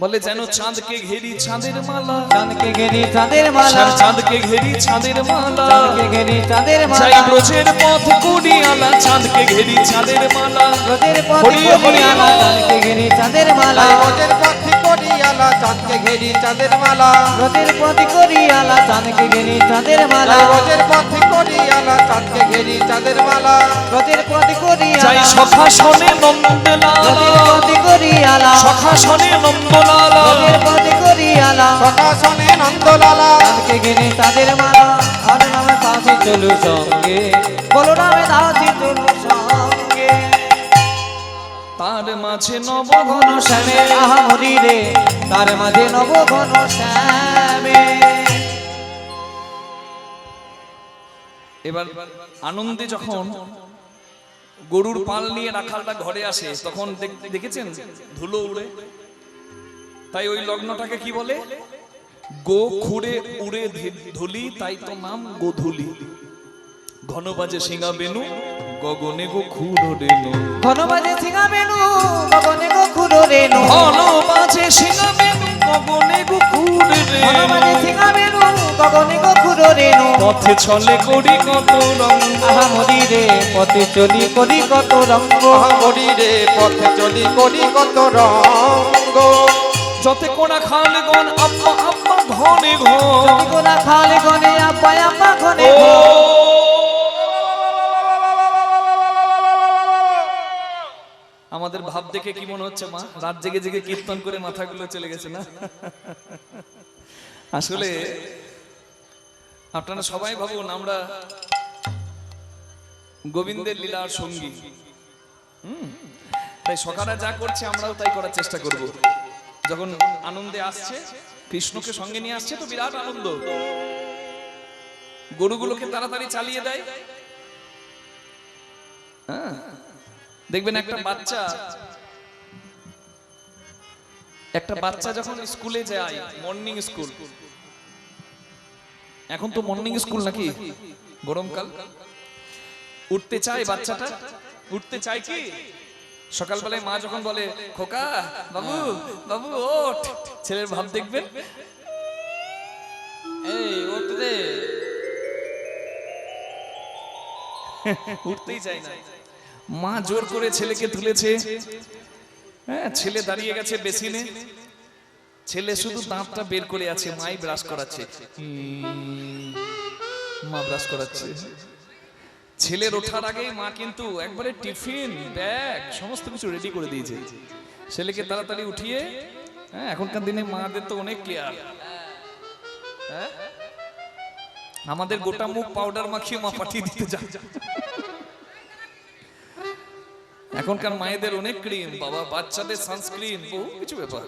বলে যেন চাঁদকে ঘেরি চাঁদের মালা, চাঁদকে ঘেরি চাঁদের মালা, চাঁদকে ঘেরি চাঁদের মালা, চাঁদকে ঘেরি চাঁদের যাই মালা, ব্রজের পথ করিয়ালা, চাঁদকে ঘেরি চাঁদের মালা, রোদের পথে করিয়ালা, চাঁদকে ঘেরি চাঁদের মালা, রোদের পথে করিয়ালা, চাঁদকে ঘেরি চাঁদের মালা, রোদের পথে করিয়ালা, চাঁদকে ঘেরি চাঁদের মালা, রোদের পথে করিয়ালা, চাঁদকে ঘেরি চাঁদের মালা, রোদের পথে করিয়ালা, যাই সখাসনে নন্দলালা, রোদের পথে করিয়ালা, সখাসনে নন্দলালা, রোদের পথে করিয়ালা, সকাশনে নন্দলালা, চাঁদকে ঘেরি চাঁদের মালা, আর নামে দাসী চলু সঙ্গে, বলো নামে দাসী চলু সঙ্গে। তার মাঝে নব ঘন শ্যামে, আহা মরি রে তার মাঝে নব ঘন শ্যামে। এবার আনন্দে যখন গরুর পাল নিয়ে রাখালটা ঘরে আসে, তখন দেখেছেন ধুলো উড়ে, তাই ওই লগ্নটাকে কি বলে? গো খুঁড়ে উড়ে ধুলি, তাই তো নাম গোধুলি। ঘন বাজে সিঙ্গা বেনু, গগনে গো খুড়ো রেণু ঘন বাজে সিঙা বেনু গগনে গো খুড়ো রেণু ঘন বাজে সিঙা বেনু গগনে গো খুড়ো ঘন রেণু বাজে সিঙা বেনু গগনে গো খুড়ো রেণু পথে চলে করি কত রঙ্গ আহা মরি রে পথে চলি করি কত রঙ্গ করি রে পথে চলি করি কত রঙ্গ যতে কোনা খালে গন আম্মা আম্মা ঘনে ঘন গোলা খালে গনে আপা আপা ঘনে ও আমাদের ভাব দেখে কি মনে হচ্ছে মা রাত জেগে জেগে কীর্তন করে মাথাগুলো চলে গেছে না আসলে আপনারা সবাই ভাবুন আমরা গোবিন্দের লীলার সঙ্গী তাই সকালে যা করছে আমরাও তাই করার চেষ্টা করব যখন আনন্দে আসছে কৃষ্ণকে সঙ্গে নিয়ে আসছে তো বিরাট আনন্দ গরুগুলোকে তাড়াতাড়ি চালিয়ে দেয় হ্যাঁ দেখবেন একটা বাচ্চা যখন স্কুলে যায় মর্নিং স্কুল এখন তো মর্নিং স্কুল নাকি গরমকাল উঠতে চায় বাচ্চাটা উঠতে চায় কি সকালবেলায় মা যখন বলে খোকা বাবু বাবু ওঠ ছেলের ভাব দেখবেন এই ওঠ রে উঠতেই চায় না মা জোর করে ছেলেকে তুলেছে হ্যাঁ ছেলে দাঁড়িয়ে গেছে বেসিনে ছেলে শুধু দাঁতটা বের করে আছে মাই ব্রাশ করাচ্ছে মা ব্রাশ করাচ্ছে ছেলের ওঠার আগেই মা কিন্তু একবারে টিফিন ব্যাগ সমস্ত কিছু রেডি করে দিয়েছে ছেলেকে তাড়াতাড়ি উঠিয়ে হ্যাঁ এখনকার দিনে মাদের তো অনেক কেয়ার হ্যাঁ আমাদের গোটা মুখ পাউডার মাখিয়ে মা পাঠিয়ে দিতে যায় এখনকার মায়েদের অনেক ক্রিম বাবা বাচ্চাদের সানস্ক্রিন বহু কিছু ব্যাপার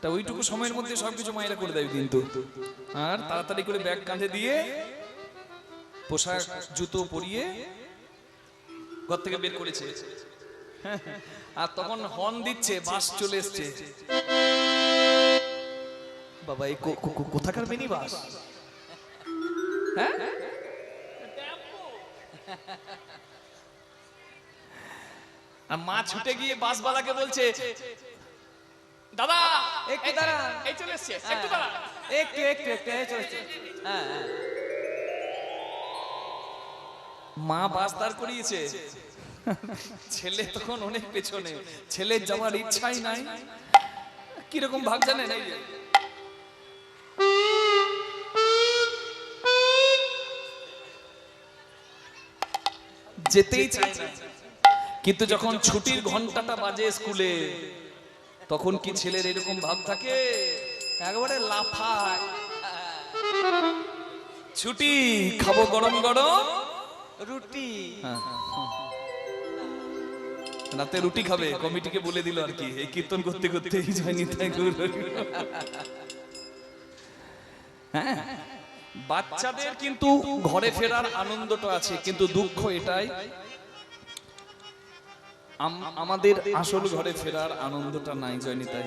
তা ওইটুকু সময়ের মধ্যে সবকিছু মায়েরা করে দেয় কিন্তু আর তাড়াতাড়ি করে ব্যাগ কাঁধে দিয়ে পোশাক জুতো পরিয়ে ঘর থেকে বের করেছে আর তখন হর্ন দিচ্ছে বাস চলে এসছে বাবা এই কোথাকার মিনি বাস হ্যাঁ আর মা ছুটে গিয়ে বাসওয়ালাকে বলছে দাদা একটু দাঁড়া এই চলে এসছে একটু দাঁড়া একটু এই চলছে হ্যাঁ মা বাস দাঁড় করিয়েছে ছেলে তখন অনেক পেছনে ছেলের যাওয়ার ইচ্ছাই নাই কিরকম ভাগ জানেন এই যে যেতেই চায় না কিন্তু যখন ছুটির ঘন্টাটা বাজে স্কুলে তখন কি ছেলের এরকম ভাব থাকে একেবারে লাফায় ছুটি খাবো গরম গরম রুটি রাতে রুটি খাবে কমিটিকে বলে দিল আর কি এই কীর্তন করতে করতে হ্যাঁ বাচ্চাদের কিন্তু ঘরে ফেরার আনন্দটা আছে কিন্তু দুঃখ এটাই আমাদের আসল ঘরে ফেরার আনন্দটা নাই জয়নি তাই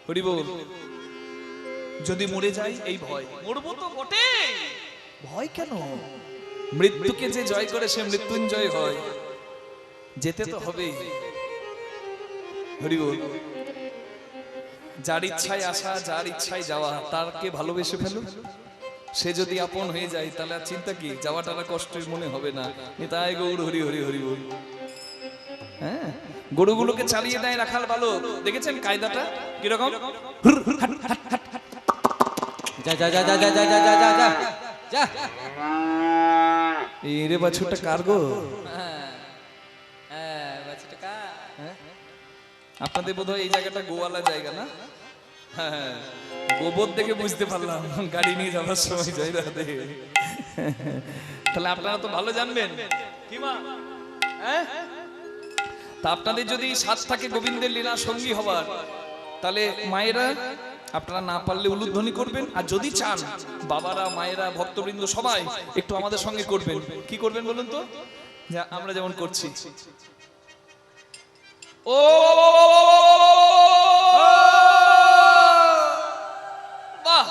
হরি বল যদি মরে যাই এই ভয় মরবো তো বটে ভয় কেন মৃত্যুকে যে জয় করে সে মৃত্যুঞ্জয় হয় যেতে তো হবেই হরি বল যার ইচ্ছায় আসা যার ইচ্ছায় যাওয়া তারকে ভালোবেসে ফেলো সে যদি আপন হয়ে যায় তাহলে আর চিন্তা কি যাওয়াটা কষ্টের মনে হবে না তাই গৌর হরি হরি হরি বল হ্যাঁ গরুগুলোকে চালিয়ে দেয় রাখাল বালক দেখেছেন কায়দাটা কিরকম যা যা যা যা যা যা যা যা যা যা এই রে বাছুরটা কার গো বাচ্চাটা কার আপনাদের বোধহয় এই জায়গাটা গোয়ালা জায়গা না হ্যাঁ গোবর দেখে বুঝতে পারলাম গাড়ি নিয়ে যাওয়ার সময় যাই রাতে তাহলে আপনারা তো ভালো জানবেন কি মা হ্যাঁ তা আপনাদের যদি সাথ থাকে গোবিন্দের লীলা সঙ্গী হবার তাহলে মায়েরা আপনারা না পারলে উলুধ্বনি করবেন আর যদি চান বাবারা মায়েরা ভক্তবৃন্দ সবাই একটু আমাদের সঙ্গে করবেন কি করবেন বলুন তো আমরা যেমন করছি ও বাহ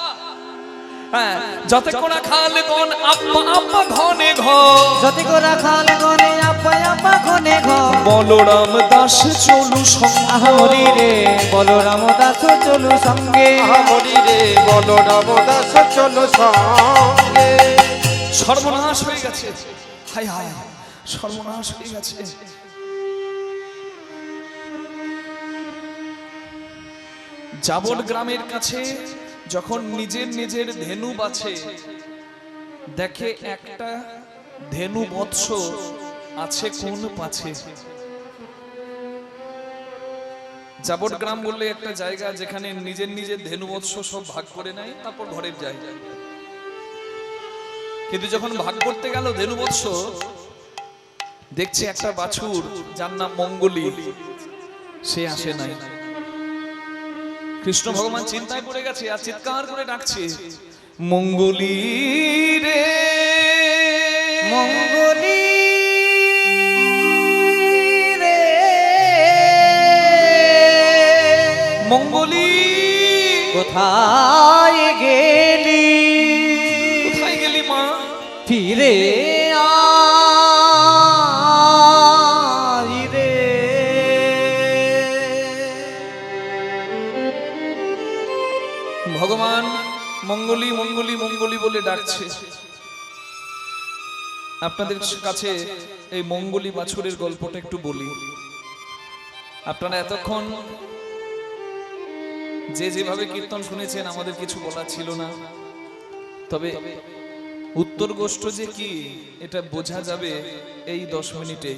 হ্যাঁ, যতে কোনা খাল গন আপ্পা আপ্পা ঘনে ঘন, যদি গোরা খাল গনে আপা আপা ঘনে ঘন, বলরাম দাস চলু সঙ্গে। আহামরি রে বলরাম দাস চলু সঙ্গে, আহামরি রে বলরাম দাস চলো সঙ্গে। সর্বনাশ হয়ে গেছে, হায় হায় সর্বনাশ হয়ে গেছে। জাবট গ্রামের কাছে যখন নিজের নিজের ধেনু বাছে, দেখে একটা ধেনু বৎস আছে কোন পাছে। জাবট গ্রাম বললে একটা জায়গা যেখানে নিজের নিজের ধেনু বৎস সব ভাগ করে নেয়, তারপর ঘরের যায়। কিন্তু যখন ভাগ করতে গেল ধেনু বৎস, দেখছে একটা বাছুর যার নাম মঙ্গলী, সে আসে নাই। কৃষ্ণ ভগবান চিন্তায় পড়ে গেছে আর চিৎকার করে ডাকছে, মঙ্গলী রে মঙ্গলী রে মঙ্গলী কোথায় গেলি, কোথায় গেলি মা? ফিরে আয় রে। ভগবান মঙ্গলী মঙ্গলী মঙ্গলী বলে ডাকছে। আপনাদের কাছে এই মঙ্গলী বাছুরের গল্পটা একটু বলি। আপনারা এতক্ষণ যে যেভাবে কীর্তন শুনেছেন, আমাদের কিছু বলার ছিল না, তবে উত্তর গোষ্ঠ যে কি এটা বোঝা যাবে এই 10 মিনিটে।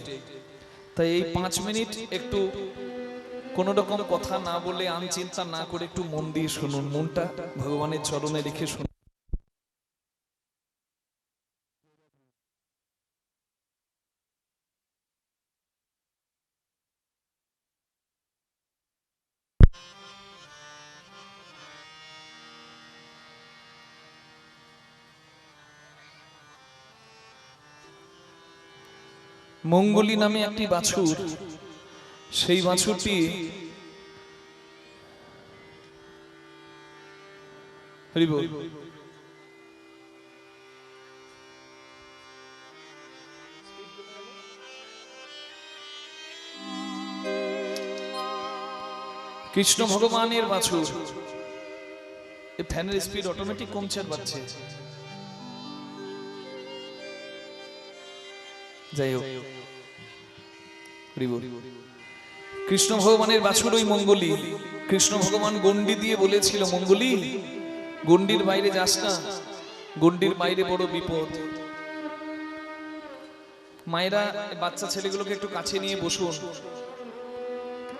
তাই এই 5 মিনিট একটু কোন রকম কথা না বলে, আনচিন্তা না করে একটু মন দিয়ে শুনুন, মনটা ভগবানের চরণে রেখে শুনুন। মঙ্গলী নামে একটি বাছুর, সেই বাছুরটি হরি বল কৃষ্ণ ভগবানের বাছুর। এই ফ্যানের স্পিড অটোমেটিক কমছে আর বাড়ছে, যাই হোক। কৃষ্ণ ভগবানের বাছুর ওই মঙ্গলী। কৃষ্ণ ভগবান গন্ডি দিয়ে বলেছিল, মঙ্গলী গন্ডির বাইরে যাস না, গন্ডির বাইরে বড় বিপদ। মায়েরা বাচ্চা ছেলেগুলোকে একটু কাছে নিয়ে বসুন।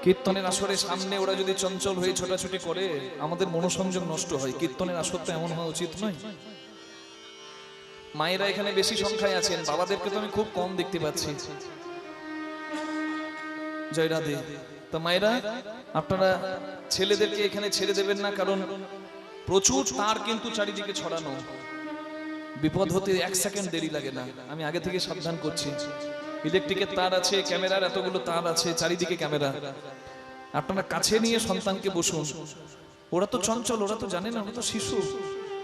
কীর্তনের আসরের সামনে ওরা যদি চঞ্চল হয়ে ছোটাছুটি করে, আমাদের মনোসংযোগ নষ্ট হয়। কীর্তনের আসরটা এমন হওয়া উচিত নয়। মায়েরা এখানে বেশি সংখ্যায় আছেন, বাবাদেরকে তো আমি খুব কম দেখতে পাচ্ছি। জয় রাধে। তো মায়েরা, আপনারা ছেলেদেরকে এখানে ছেড়ে দেবেন না, কারণ প্রচুর তার কিন্তু চারিদিকে ছড়ানো, বিপদ হতে 1 সেকেন্ড দেরি লাগে না। আমি আগে থেকে সাবধান করছি। ইলেকট্রিকের তার আছে, ক্যামেরার এতগুলো তার আছে, চারিদিকে ক্যামেরা। আপনারা কাছে নিয়ে সন্তানকে বসুন। ওরা তো চঞ্চল, ওরা তো জানে না, ওরা তো শিশু,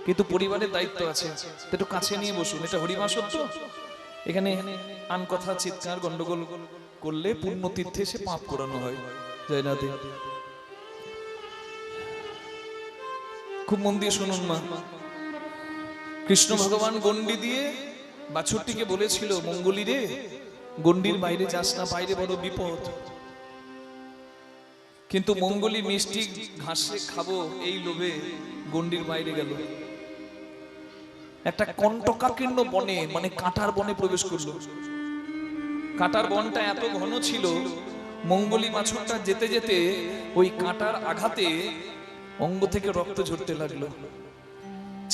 কিন্তু পরিবারের দায়িত্ব আছে, একটু কাছে নিয়ে বসুন। এটা হরিমাসর তো, এখানে আন কথা চিৎকার গন্ডগোল করলে পুণ্য তীর্থে এসে পাপ করানো হয়। জয় রাধে। খুব মন দিয়ে শুনুন মা। কৃষ্ণ ভগবান গন্ডি দিয়ে বাছুরটিকে বলেছিল, মঙ্গলী রে গন্ডির বাইরে যাস না, বাইরে বড় বিপদ। কিন্তু মঙ্গলী মিষ্টি ঘাসে খাবো এই লোভে গন্ডির বাইরে গেল। একটা কণ্টকাকীর্ণ বনে, মানে কাঁটার বনে প্রবেশ করলো। কাঁটার বনটা এত ঘন ছিল, মঙ্গলী বাছুরটা যেতে যেতে ওই কাঁটার আঘাতে অঙ্গ থেকে রক্ত ঝরতে লাগলো।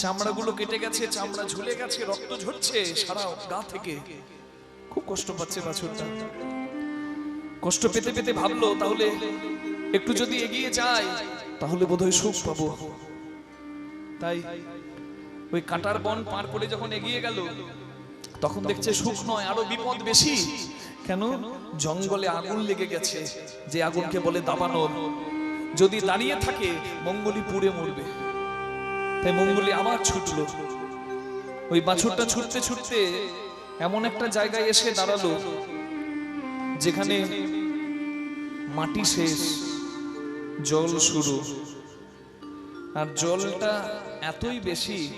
চামড়াগুলো কেটে গেছে, চামড়া ঝুলে গেছে, রক্ত ঝরছে সারা গা থেকে। খুব কষ্ট পাচ্ছে বাছুরটা। কষ্ট পেতে পেতে ভাবলো, তাহলে একটু যদি এগিয়ে যাই তাহলে বোধহয় সুখ পাবো। তাই ওই কাঁটার বন পার করে যখন এগিয়ে গেল, তখন দেখছে সুখ নয়, আরো বিপদ বেশি। কেন? জঙ্গলে আগুন লেগে গেছে, যে আগুনকে বলে দাবানল। যদি দাঁড়িয়ে থাকে মঙ্গলী পুড়ে মরবে। তাই মঙ্গলি আবার ছুটলো। ওই বাছুরটা ছুটতে ছুটতে এমন একটা জায়গায় এসে দাঁড়ালো যেখানে মাটি শেষ, জল শুরু। আর জলটা এতই বেশি,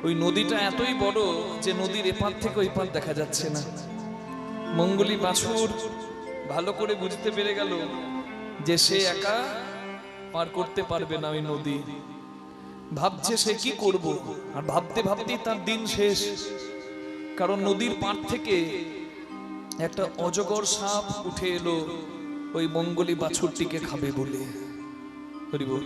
ওই নদীটা এতই বড় যে নদীর এপার থেকে ওই পার দেখা যাচ্ছে না। মঙ্গলি বাছুর ভালো করে বুঝতে পেরে গেল যে সে একা পার করতে পারবে না ওই নদী। ভাবছে সে কি করব, আর ভাবতে ভাবতেই তার দিন শেষ। কারণ নদীর পার থেকে একটা অজগর সাপ উঠে এলো ওই মঙ্গলি বাছুরটিকে খাবে বলে। হরি বল।